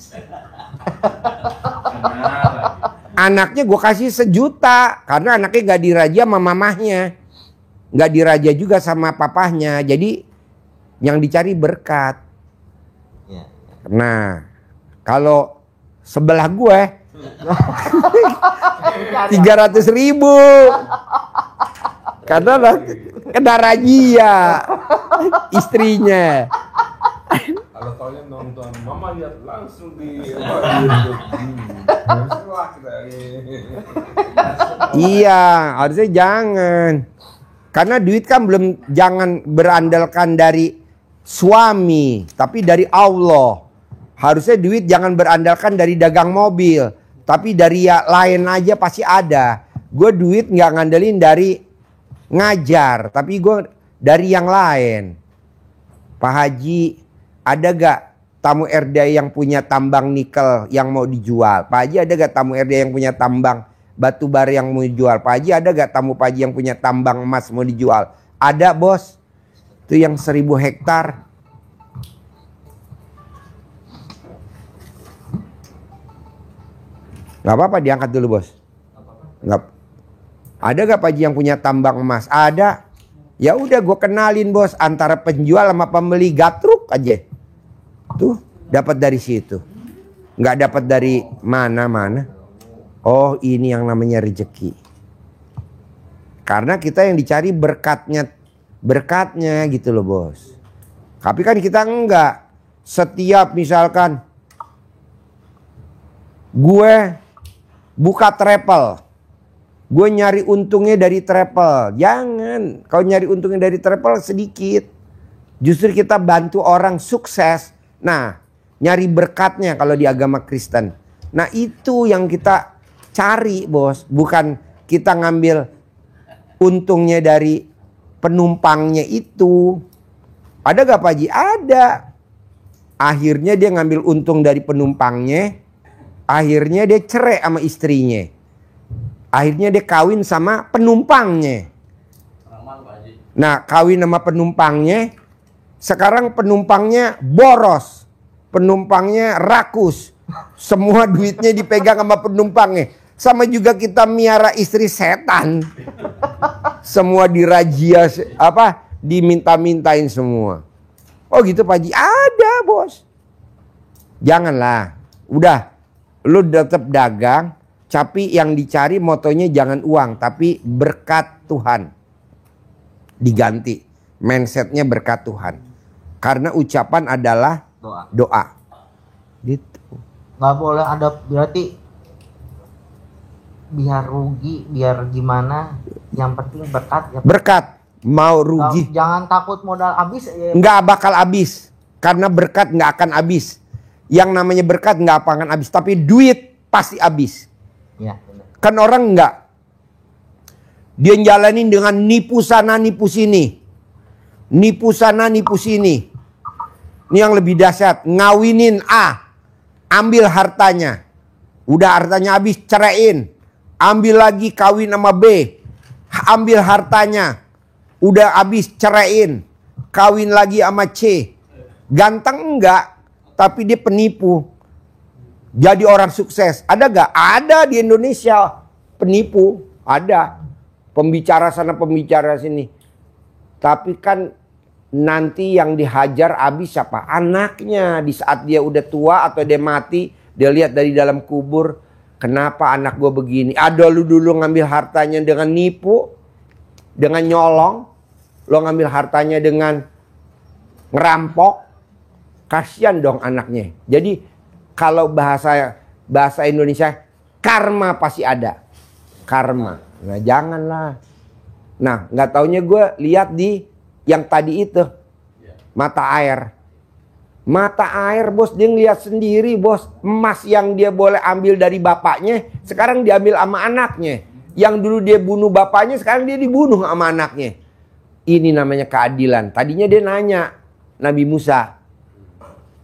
Anaknya gue kasih 1 juta. Karena anaknya nggak dirajia sama mamahnya. Nggak diraja juga sama papahnya. Jadi yang dicari berkat.
Ya.
Nah, kalau sebelah gue 300.000 karena kena rajia istrinya.
Kalau kalian nonton, mama lihat langsung di
Iya, harusnya jangan. Karena duit kan jangan berandalkan dari suami, tapi dari Allah. Harusnya duit jangan berandalkan dari dagang mobil, tapi dari lain aja pasti ada. Gue duit nggak ngandelin dari ngajar, tapi gue dari yang lain. Pak Haji, ada gak tamu RD yang punya tambang nikel yang mau dijual? Pak Haji, ada gak tamu RD yang punya tambang batu bara yang mau dijual? Pak Haji, ada gak tamu Pak Haji yang punya tambang emas mau dijual? Ada bos. Itu yang 1000 hektar. Gak apa-apa diangkat dulu bos. Gak. Ada gak Pak Haji yang punya tambang emas? Ada. Ya udah gue kenalin bos, antara penjual sama pembeli gatruk aja. Tuh dapat dari situ. Nggak dapat dari mana-mana. Oh ini yang namanya rezeki. Karena kita yang dicari berkatnya gitu loh bos. Tapi kan kita enggak. Setiap misalkan gue buka travel, gue nyari untungnya dari travel. Jangan. Kalau nyari untungnya dari travel sedikit. Justru kita bantu orang sukses. Nah, nyari berkatnya kalau di agama Kristen. Nah, itu yang kita cari, bos. Bukan kita ngambil untungnya dari penumpangnya itu. Ada gak Pak Haji? Ada. Akhirnya dia ngambil untung dari penumpangnya. Akhirnya dia cerai sama istrinya. Akhirnya dia kawin sama penumpangnya. Nah, kawin sama penumpangnya. Sekarang penumpangnya boros. Penumpangnya rakus. Semua duitnya dipegang sama penumpangnya. Sama juga kita miara istri setan. Semua dirajia, diminta-mintain semua. Oh gitu Pak Haji? Ada bos. Janganlah. Udah. Lu tetap dagang. Tapi yang dicari motonya jangan uang, tapi berkat Tuhan. Diganti. Mindsetnya berkat Tuhan. Karena ucapan adalah doa. Gitu.
nggak boleh ada, berarti biar rugi, biar gimana, yang penting berkat ya.
Berkat, mau rugi.
Jangan takut modal habis.
Nggak bakal habis, karena berkat nggak akan habis. Yang namanya berkat nggak akan habis, tapi duit pasti habis.
Ya,
kan orang nggak, dia jalanin dengan nipu sana nipu sini, nipu sana nipu sini. Ini yang lebih dahsyat, ngawinin A, ambil hartanya, udah hartanya habis, ceraiin. Ambil lagi kawin sama B, ambil hartanya, udah habis, ceraiin. Kawin lagi sama C. Ganteng enggak, tapi dia penipu. Jadi orang sukses. Ada gak? Ada di Indonesia penipu. Ada. Pembicara sana, pembicara sini. Tapi kan nanti yang dihajar habis siapa? Anaknya. Di saat dia udah tua atau dia mati, dia lihat dari dalam kubur, kenapa anak gue begini? Ada lu dulu ngambil hartanya dengan nipu, dengan nyolong. Lo ngambil hartanya dengan ngerampok. Kasian dong anaknya. Jadi kalau bahasa Indonesia, karma pasti ada. Karma. Nah janganlah. Nah nggak taunya gue lihat di yang tadi itu. Mata air. Mata air bos, dia ngeliat sendiri bos. Emas yang dia boleh ambil dari bapaknya, sekarang diambil sama anaknya. Yang dulu dia bunuh bapaknya, sekarang dia dibunuh sama anaknya. Ini namanya keadilan. Tadinya dia nanya Nabi Musa,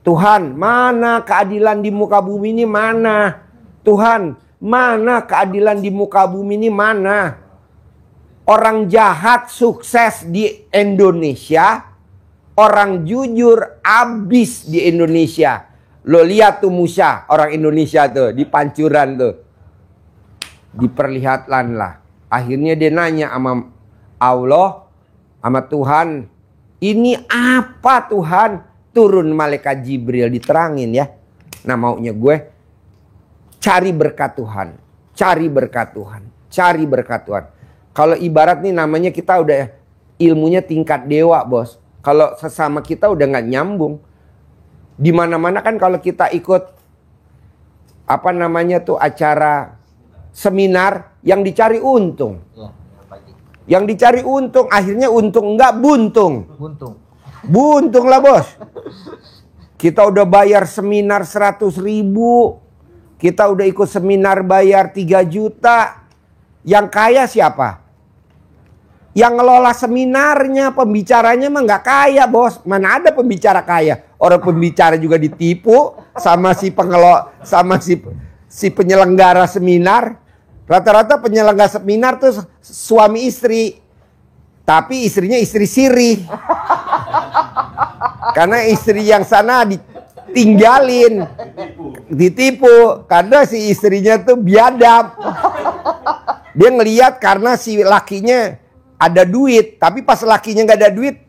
Tuhan, mana keadilan di muka bumi ini, mana? Tuhan, mana keadilan di muka bumi ini, mana? Orang jahat sukses di Indonesia, orang jujur abis di Indonesia. Lo lihat tuh Musa, orang Indonesia tuh, di Pancuran tuh. Diperlihatkan lah. Akhirnya dia nanya sama Allah, sama Tuhan, ini apa Tuhan? Turun malaikat Jibril diterangin ya. Nah maunya gue cari berkat Tuhan. Cari berkat Tuhan. Cari berkat Tuhan. Kalau ibarat nih namanya kita udah ilmunya tingkat dewa bos. Kalau sesama kita udah nggak nyambung. Di mana-mana kan kalau kita ikut apa namanya tuh acara seminar yang dicari untung. Yang dicari untung akhirnya untung enggak buntung. Buntung lah bos. Kita udah bayar seminar 100.000. Kita udah ikut seminar bayar 3 juta. Yang kaya siapa? Yang ngelola seminarnya, pembicaranya mah nggak kaya bos. Mana ada pembicara kaya? Orang pembicara juga ditipu sama si pengelola, sama si penyelenggara seminar. Rata-rata penyelenggara seminar tuh suami istri. Tapi istrinya istri siri. Karena istri yang sana ditinggalin. Ditipu. Karena si istrinya tuh biadab. Dia ngelihat karena si lakinya ada duit. Tapi pas lakinya nggak ada duit,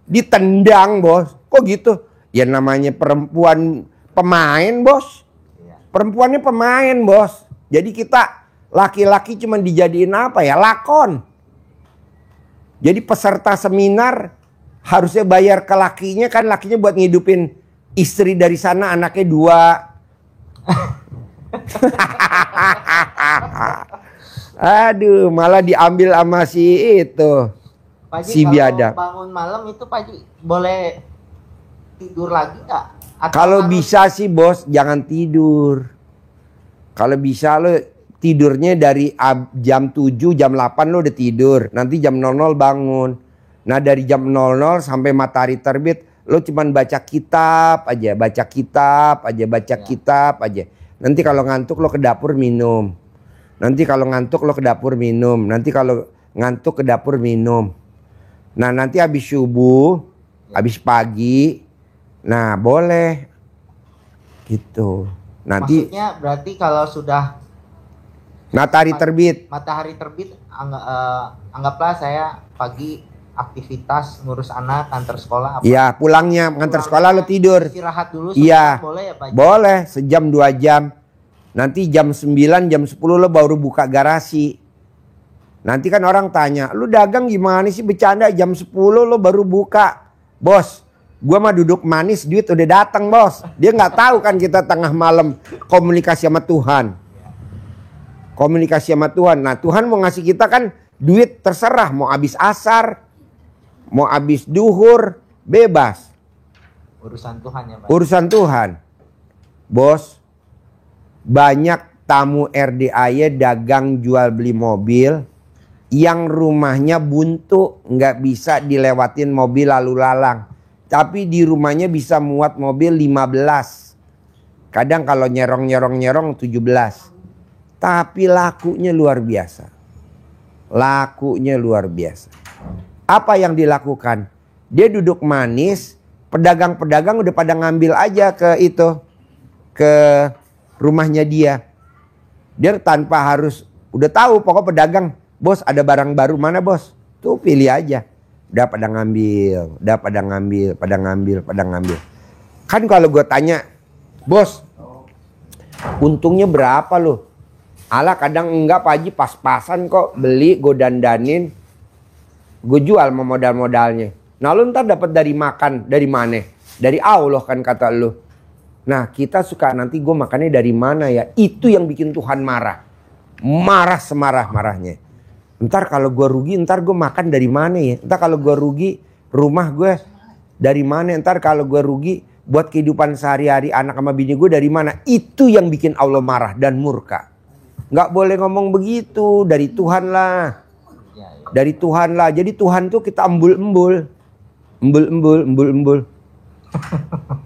ditendang bos. Kok gitu? Ya namanya perempuan pemain bos. Perempuannya pemain bos. Jadi kita laki-laki cuma dijadiin apa ya? Lakon. Jadi peserta seminar harusnya bayar ke lakinya, kan lakinya buat ngidupin istri dari sana, anaknya 2. Aduh, malah diambil sama si itu.
Pak Haji,
si biadab.
Kalau bangun malam itu Pak Haji boleh tidur lagi nggak?
Kalau bisa sih bos, jangan tidur. Kalau bisa lo tidurnya dari jam 7, jam 8 lo udah tidur. Nanti jam 00 bangun. Nah dari jam 00 sampai matahari terbit, lo cuman baca kitab aja. Baca kitab aja, baca kitab aja. Nanti kalau ngantuk lo ke dapur minum. Nanti kalau ngantuk lo ke dapur minum. Nanti kalau ngantuk ke dapur minum. Nah nanti habis subuh, habis pagi, nah boleh. Gitu. Nanti
maksudnya berarti kalau sudah
matahari terbit.
Matahari terbit, anggaplah saya pagi aktivitas ngurus anak, antar sekolah.
Iya, pulangnya ngantar sekolah lo tidur.
Istirahat dulu.
Iya,
boleh ya Pak?
Boleh, sejam 2 jam. Nanti jam 9, jam 10 lo baru buka garasi. Nanti kan orang tanya, lu dagang gimana sih, bercanda, jam 10 lo baru buka. Bos, Gua mah duduk manis, duit udah datang bos. Dia nggak tahu kan kita tengah malam komunikasi sama Tuhan. Komunikasi sama Tuhan. Nah Tuhan mau ngasih kita kan duit terserah. Mau habis asar, mau habis duhur, bebas.
Urusan Tuhan ya Pak.
Urusan Tuhan. Bos, banyak tamu RDAY dagang jual beli mobil yang rumahnya buntu, nggak bisa dilewatin mobil lalu lalang. Tapi di rumahnya bisa muat mobil 15. Kadang kalau nyerong 17. Tapi lakunya luar biasa. Lakunya luar biasa. Apa yang dilakukan? Dia duduk manis, pedagang-pedagang udah pada ngambil aja ke itu, ke rumahnya dia. Dia tanpa harus, udah tahu pokok pedagang, bos ada barang baru mana bos? Tuh pilih aja. Udah pada ngambil, pada ngambil. Kan kalau gue tanya, bos, untungnya berapa lo? Alah kadang enggak Pak Haji, pas-pasan kok beli, gue dandanin, gue jual sama modal-modalnya. Nah lu ntar dapat dari makan, dari mana? Dari Allah kan kata lu. Nah kita suka nanti gue makannya dari mana ya? Itu yang bikin Tuhan marah. Marah semarah-marahnya. Ntar kalau gue rugi, ntar gue makan dari mana ya? Ntar kalau gue rugi, rumah gue dari mana? Ntar kalau gue rugi, buat kehidupan sehari-hari anak sama bini gue dari mana? Itu yang bikin Allah marah dan murka. Nggak boleh ngomong begitu, dari Tuhan lah. Dari Tuhan lah. Jadi Tuhan tuh kita embul-embul. Embul-embul.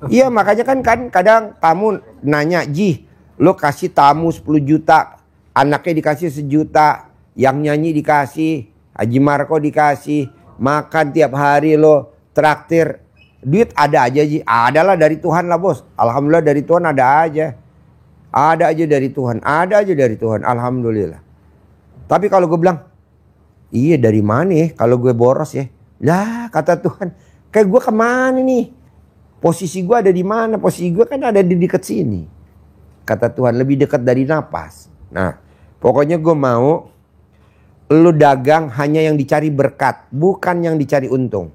Iya makanya kan kadang tamu nanya, Ji, lo kasih tamu 10 juta, anaknya dikasih 1 juta. Yang nyanyi dikasih, Haji Marco dikasih, makan tiap hari lo, traktir, duit ada aja Ji, adalah dari Tuhan lah bos, alhamdulillah dari Tuhan ada aja dari Tuhan, alhamdulillah. Tapi kalau gue bilang, iya dari mana ya, kalau gue boros ya, lah kata Tuhan, kayak gue kemana nih, posisi gue ada di mana, posisi gue kan ada di dekat sini, kata Tuhan, lebih dekat dari napas. Nah pokoknya gue mau lu dagang hanya yang dicari berkat, bukan yang dicari untung.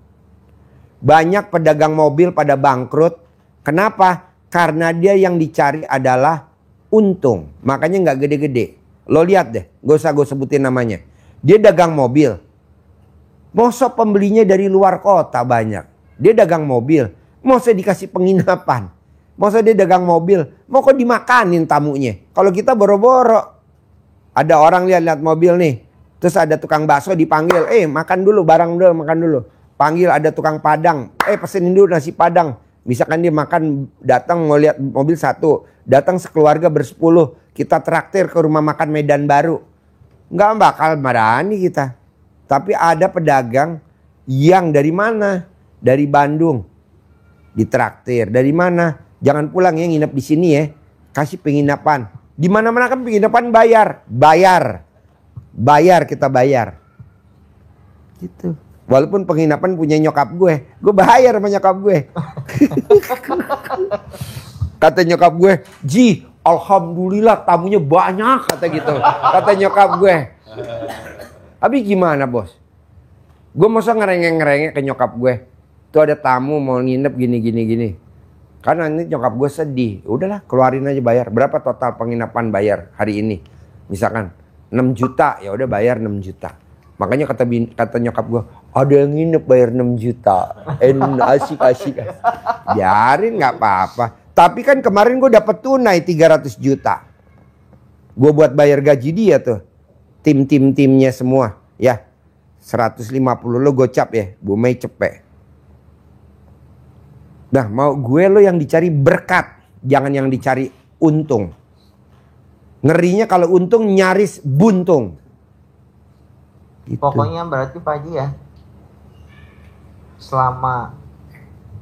Banyak pedagang mobil pada bangkrut. Kenapa? Karena dia yang dicari adalah untung. Makanya nggak gede-gede. Lo lihat deh, gak usah gue sebutin namanya. Dia dagang mobil. Masa pembelinya dari luar kota banyak. Dia dagang mobil. Masa dikasih penginapan. Masa dia dagang mobil. Mau kok dimakanin tamunya. Kalau kita boro-boro. Ada orang lihat mobil nih. Terus ada tukang bakso dipanggil, makan dulu, barang dulu, makan dulu. Panggil ada tukang padang, pesenin dulu nasi padang. Misalkan dia makan, datang mau lihat mobil 1, datang sekeluarga bersepuluh, kita traktir ke rumah makan Medan Baru. Nggak bakal marani kita. Tapi ada pedagang yang dari mana? Dari Bandung. Ditraktir. Dari mana? Jangan pulang ya, nginep di sini ya. Kasih penginapan. Di mana-mana kan penginapan bayar, kita bayar. Gitu. Walaupun penginapan punya nyokap gue bayar sama nyokap gue. Kata nyokap gue, Ji, alhamdulillah tamunya banyak, kata gitu. Kata nyokap gue. Tapi gimana bos? Gue masa ngerengek-ngerengek ke nyokap gue. Tuh ada tamu mau nginep gini. Karena ini nyokap gue sedih. Udahlah keluarin aja bayar. Berapa total penginapan bayar hari ini? Misalkan 6 juta, ya udah bayar 6 juta. Makanya kata nyokap gue, ada yang nginep bayar 6 juta. Asik. Biarin nggak apa-apa. Tapi kan kemarin gue dapet tunai 300 juta. Gue buat bayar gaji dia tuh. Timnya semua. Ya 150 lo gocap ya. Bu Mei cepet. Nah mau gue lo yang dicari berkat. Jangan yang dicari untung. Ngerinya kalau untung nyaris buntung. Gitu.
Pokoknya berarti Pak Haji ya, selama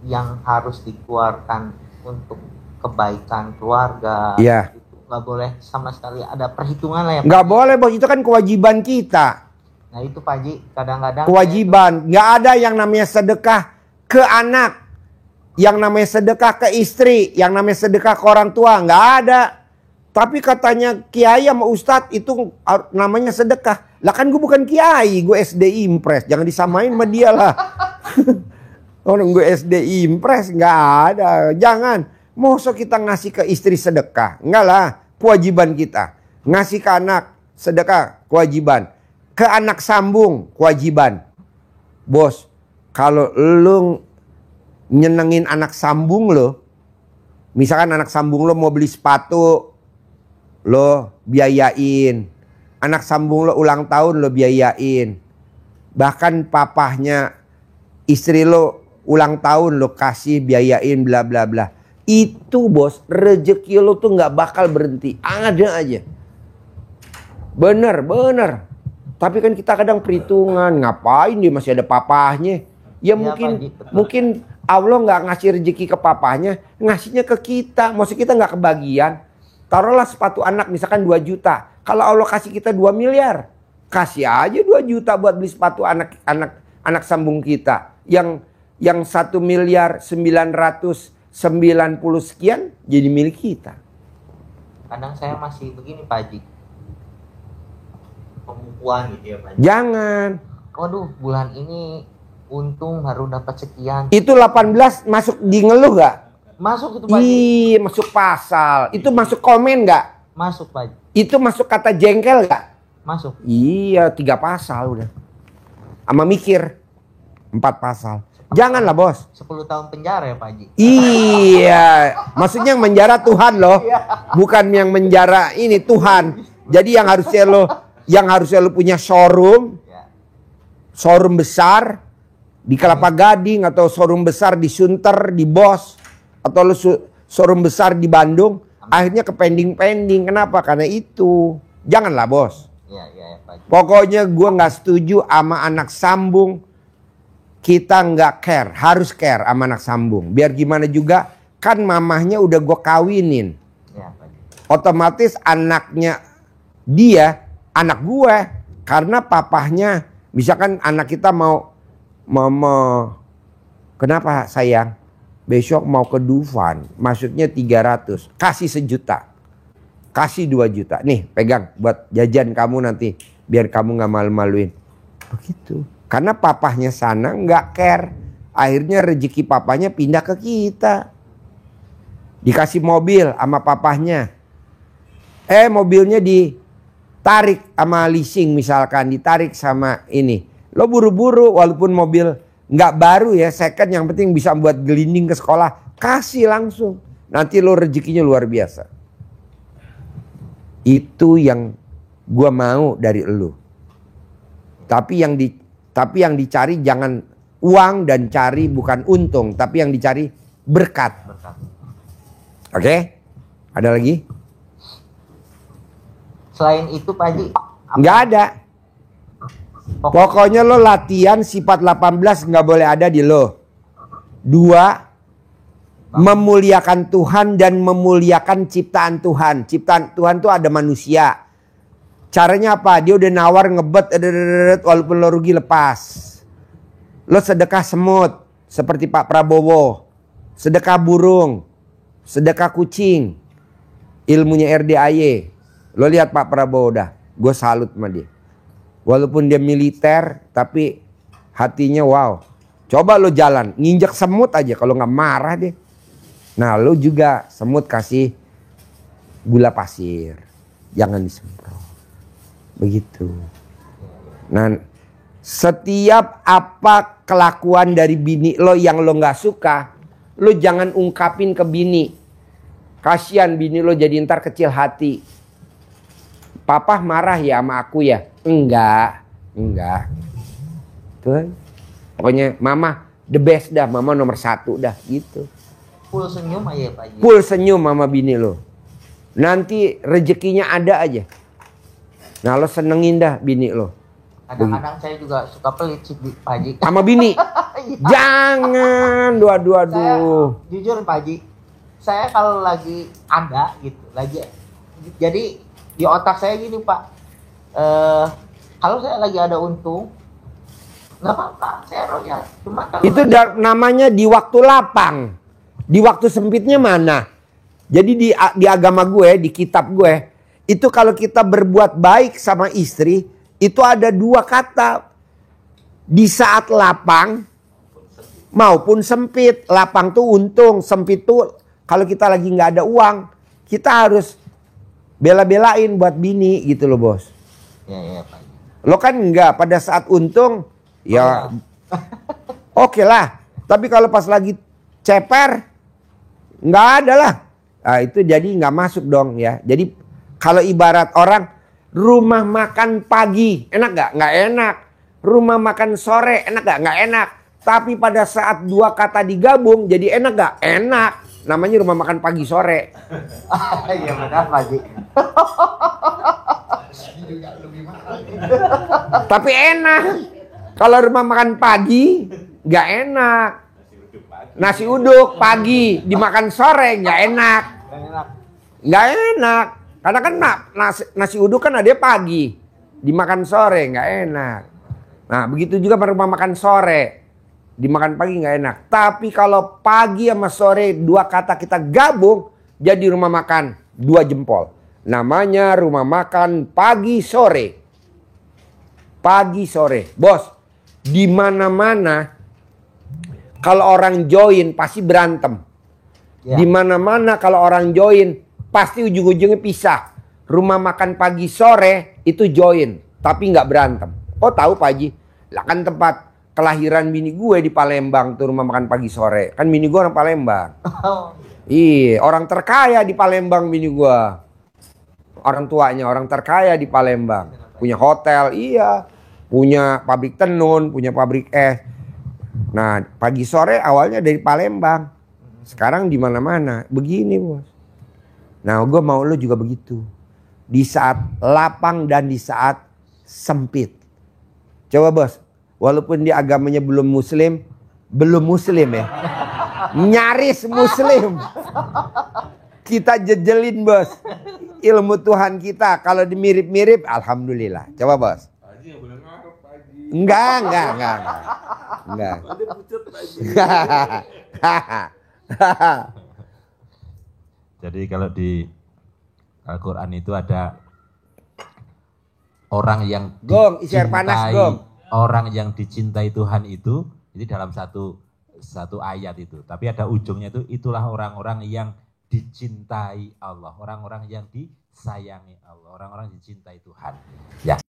yang harus dikeluarkan untuk kebaikan keluarga,
ya.
Itu nggak boleh sama sekali ada perhitungan lah ya Pak.
Nggak boleh bos, itu kan kewajiban kita.
Nah itu Pak Haji, kadang-kadang
kewajiban. Nggak ada yang namanya sedekah ke anak, yang namanya sedekah ke istri, yang namanya sedekah ke orang tua, nggak ada. Tapi katanya kiai sama ustadz itu namanya sedekah. Lah kan gue bukan kiai, gue SD Impres. Jangan disamain sama dia lah. Orang gue SD impres nggak ada. Jangan. Masa kita ngasih ke istri sedekah? Enggak lah. Kewajiban kita. Ngasih ke anak sedekah. Kewajiban. Ke anak sambung. Kewajiban. Bos. Kalau lu nyenengin anak sambung lo. Misalkan anak sambung lo mau beli sepatu. Lo biayain. Anak sambung lo ulang tahun lo biayain. Bahkan papahnya istri lo ulang tahun lo kasih biayain bla bla bla. Itu bos, rezeki lo tuh nggak bakal berhenti. Ada aja. Bener. Tapi kan kita kadang perhitungan, ngapain dia masih ada papahnya? Ya mungkin Allah nggak ngasih rezeki ke papahnya, ngasihnya ke kita. Maksud kita nggak kebagian. Taruhlah sepatu anak misalkan 2 juta. Kalau Allah kasih kita 2 miliar, kasih aja 2 juta buat beli sepatu anak sambung kita. Yang 1.990.000 sekian jadi milik kita.
Kadang saya masih begini Pak Haji, pembukuan gitu ya Pak Haji.
Jangan.
Waduh, bulan ini untung baru dapat sekian.
Itu 18 masuk di ngeluh gak?
Masuk itu Pak Haji.
Ih, masuk pasal. Itu masuk komen gak?
Masuk Pak Haji.
Itu masuk kata jengkel gak?
Masuk.
Iya, 3 pasal udah. Sama mikir 4 pasal. Janganlah bos.
10 tahun penjara ya Pak Haji.
Iya. Maksudnya yang menjara Tuhan loh. Bukan yang menjara ini Tuhan. Jadi yang harusnya lo punya showroom. Showroom besar. Di Kelapa Gading. Atau showroom besar di Sunter. Di Bos. Atau lo showroom besar di Bandung. Akhirnya ke pending-pending. Kenapa? Karena itu. Janganlah bos.
Iya Pak Haji.
Pokoknya gue gak setuju sama anak sambung. Kita nggak care, harus care sama anak sambung. Biar gimana juga, kan mamahnya udah gue kawinin.
Ya, Pak.
Otomatis anaknya dia, anak gue. Karena papahnya, misalkan anak kita mau kenapa sayang? Besok mau ke Dufan, maksudnya 300. Kasih 1 juta. Kasih 2 juta. Nih, pegang buat jajan kamu nanti. Biar kamu nggak malu-maluin. Begitu. Karena papahnya sana nggak care. Akhirnya rezeki papahnya pindah ke kita. Dikasih mobil sama papahnya. Mobilnya ditarik sama leasing misalkan. Ditarik sama ini. Lo buru-buru walaupun mobil nggak baru ya. Second yang penting bisa buat gelinding ke sekolah. Kasih langsung. Nanti lo rezekinya luar biasa. Itu yang gua mau dari lo. Tapi yang dicari jangan uang dan cari bukan untung. Tapi yang dicari berkat. Oke? Ada lagi?
Selain itu Pak Haji.
Nggak ada. Pokoknya lo latihan sifat 18 nggak boleh ada di lo. 2. Memuliakan Tuhan dan memuliakan ciptaan Tuhan. Ciptaan Tuhan tuh ada manusia. Caranya apa? Dia udah nawar ngebet walaupun lo rugi lepas. Lo sedekah semut seperti Pak Prabowo. Sedekah burung. Sedekah kucing. Ilmunya RDAY. Lo lihat Pak Prabowo dah. Gue salut sama dia. Walaupun dia militer tapi hatinya wow. Coba lo jalan. Nginjek semut aja kalau nggak marah deh. Nah lo juga semut kasih gula pasir. Jangan disemprot. Begitu. Nah, setiap apa kelakuan dari bini lo yang lo nggak suka, lo jangan ungkapin ke bini. Kasihan bini lo jadi ntar kecil hati. Papa marah ya sama aku ya? Enggak. Tuh. Pokoknya mama the best dah, mama nomor 1 dah gitu.
Full senyum aja Pak Haji.
Full senyum sama bini lo. Nanti rezekinya ada aja. Nah lo senengin dah bini lo.
Kadang-kadang saya juga suka pelit sih Pak Haji.
Sama bini? Jangan. Aduh.
Jujur Pak Haji. Saya kalau lagi ada gitu. Jadi di otak saya gini Pak. Kalau saya lagi ada untung. Nggak apa-apa. Saya royal. Cuma kalau
itu namanya di waktu lapang. Di waktu sempitnya mana? Jadi di agama gue, di kitab gue. Itu kalau kita berbuat baik sama istri, itu ada 2 kata. Di saat lapang maupun sempit. Lapang tuh untung, sempit tuh kalau kita lagi nggak ada uang, kita harus bela-belain buat bini gitu loh bos.
Iya Pak.
Lo kan enggak, pada saat untung ya oke lah. Tapi kalau pas lagi ceper nggak ada lah. Nah, itu jadi nggak masuk dong ya. Jadi kalau ibarat orang rumah makan pagi enak nggak? Nggak enak. Rumah makan sore enak nggak? Nggak enak. Tapi pada saat dua kata digabung jadi enak nggak? Enak. Namanya rumah makan pagi sore.
Iya benar pagi.
Tapi enak. Kalau rumah makan pagi nggak enak. Nasi uduk pagi dimakan sore nggak enak. Nggak enak. Karena kan nasi uduk kan ada pagi, dimakan sore nggak enak. Nah begitu juga rumah makan sore, dimakan pagi nggak enak. Tapi kalau pagi sama sore dua kata kita gabung jadi rumah makan dua jempol. Namanya rumah makan pagi sore. Pagi sore, bos. Di mana-mana kalau orang join pasti berantem.
Ya.
Di mana-mana kalau orang join pasti ujung-ujungnya pisah. Rumah makan pagi sore itu join, tapi nggak berantem. Oh tahu Pak Haji? Lah kan tempat kelahiran bini gue di Palembang tuh rumah makan pagi sore. Kan bini gue orang Palembang. Iya, orang terkaya di Palembang bini gue. Orang tuanya orang terkaya di Palembang. Punya hotel, iya. Punya pabrik tenun, punya pabrik Nah, pagi sore awalnya dari Palembang. Sekarang di mana-mana. Begini, bos. Nah, gue mau lo juga begitu. Di saat lapang dan di saat sempit. Coba, bos. Walaupun dia agamanya belum muslim ya. Nyaris muslim. Kita jejelin, bos. Ilmu Tuhan kita. Kalau dimirip-mirip, alhamdulillah. Coba, bos. Enggak.
Jadi kalau di Al-Quran itu ada orang yang
isi air panas, Gong.
Orang yang dicintai Tuhan itu dalam satu ayat itu. Tapi ada ujungnya itu, itulah orang-orang yang dicintai Allah, orang-orang yang disayangi Allah, orang-orang dicintai Tuhan. Ya.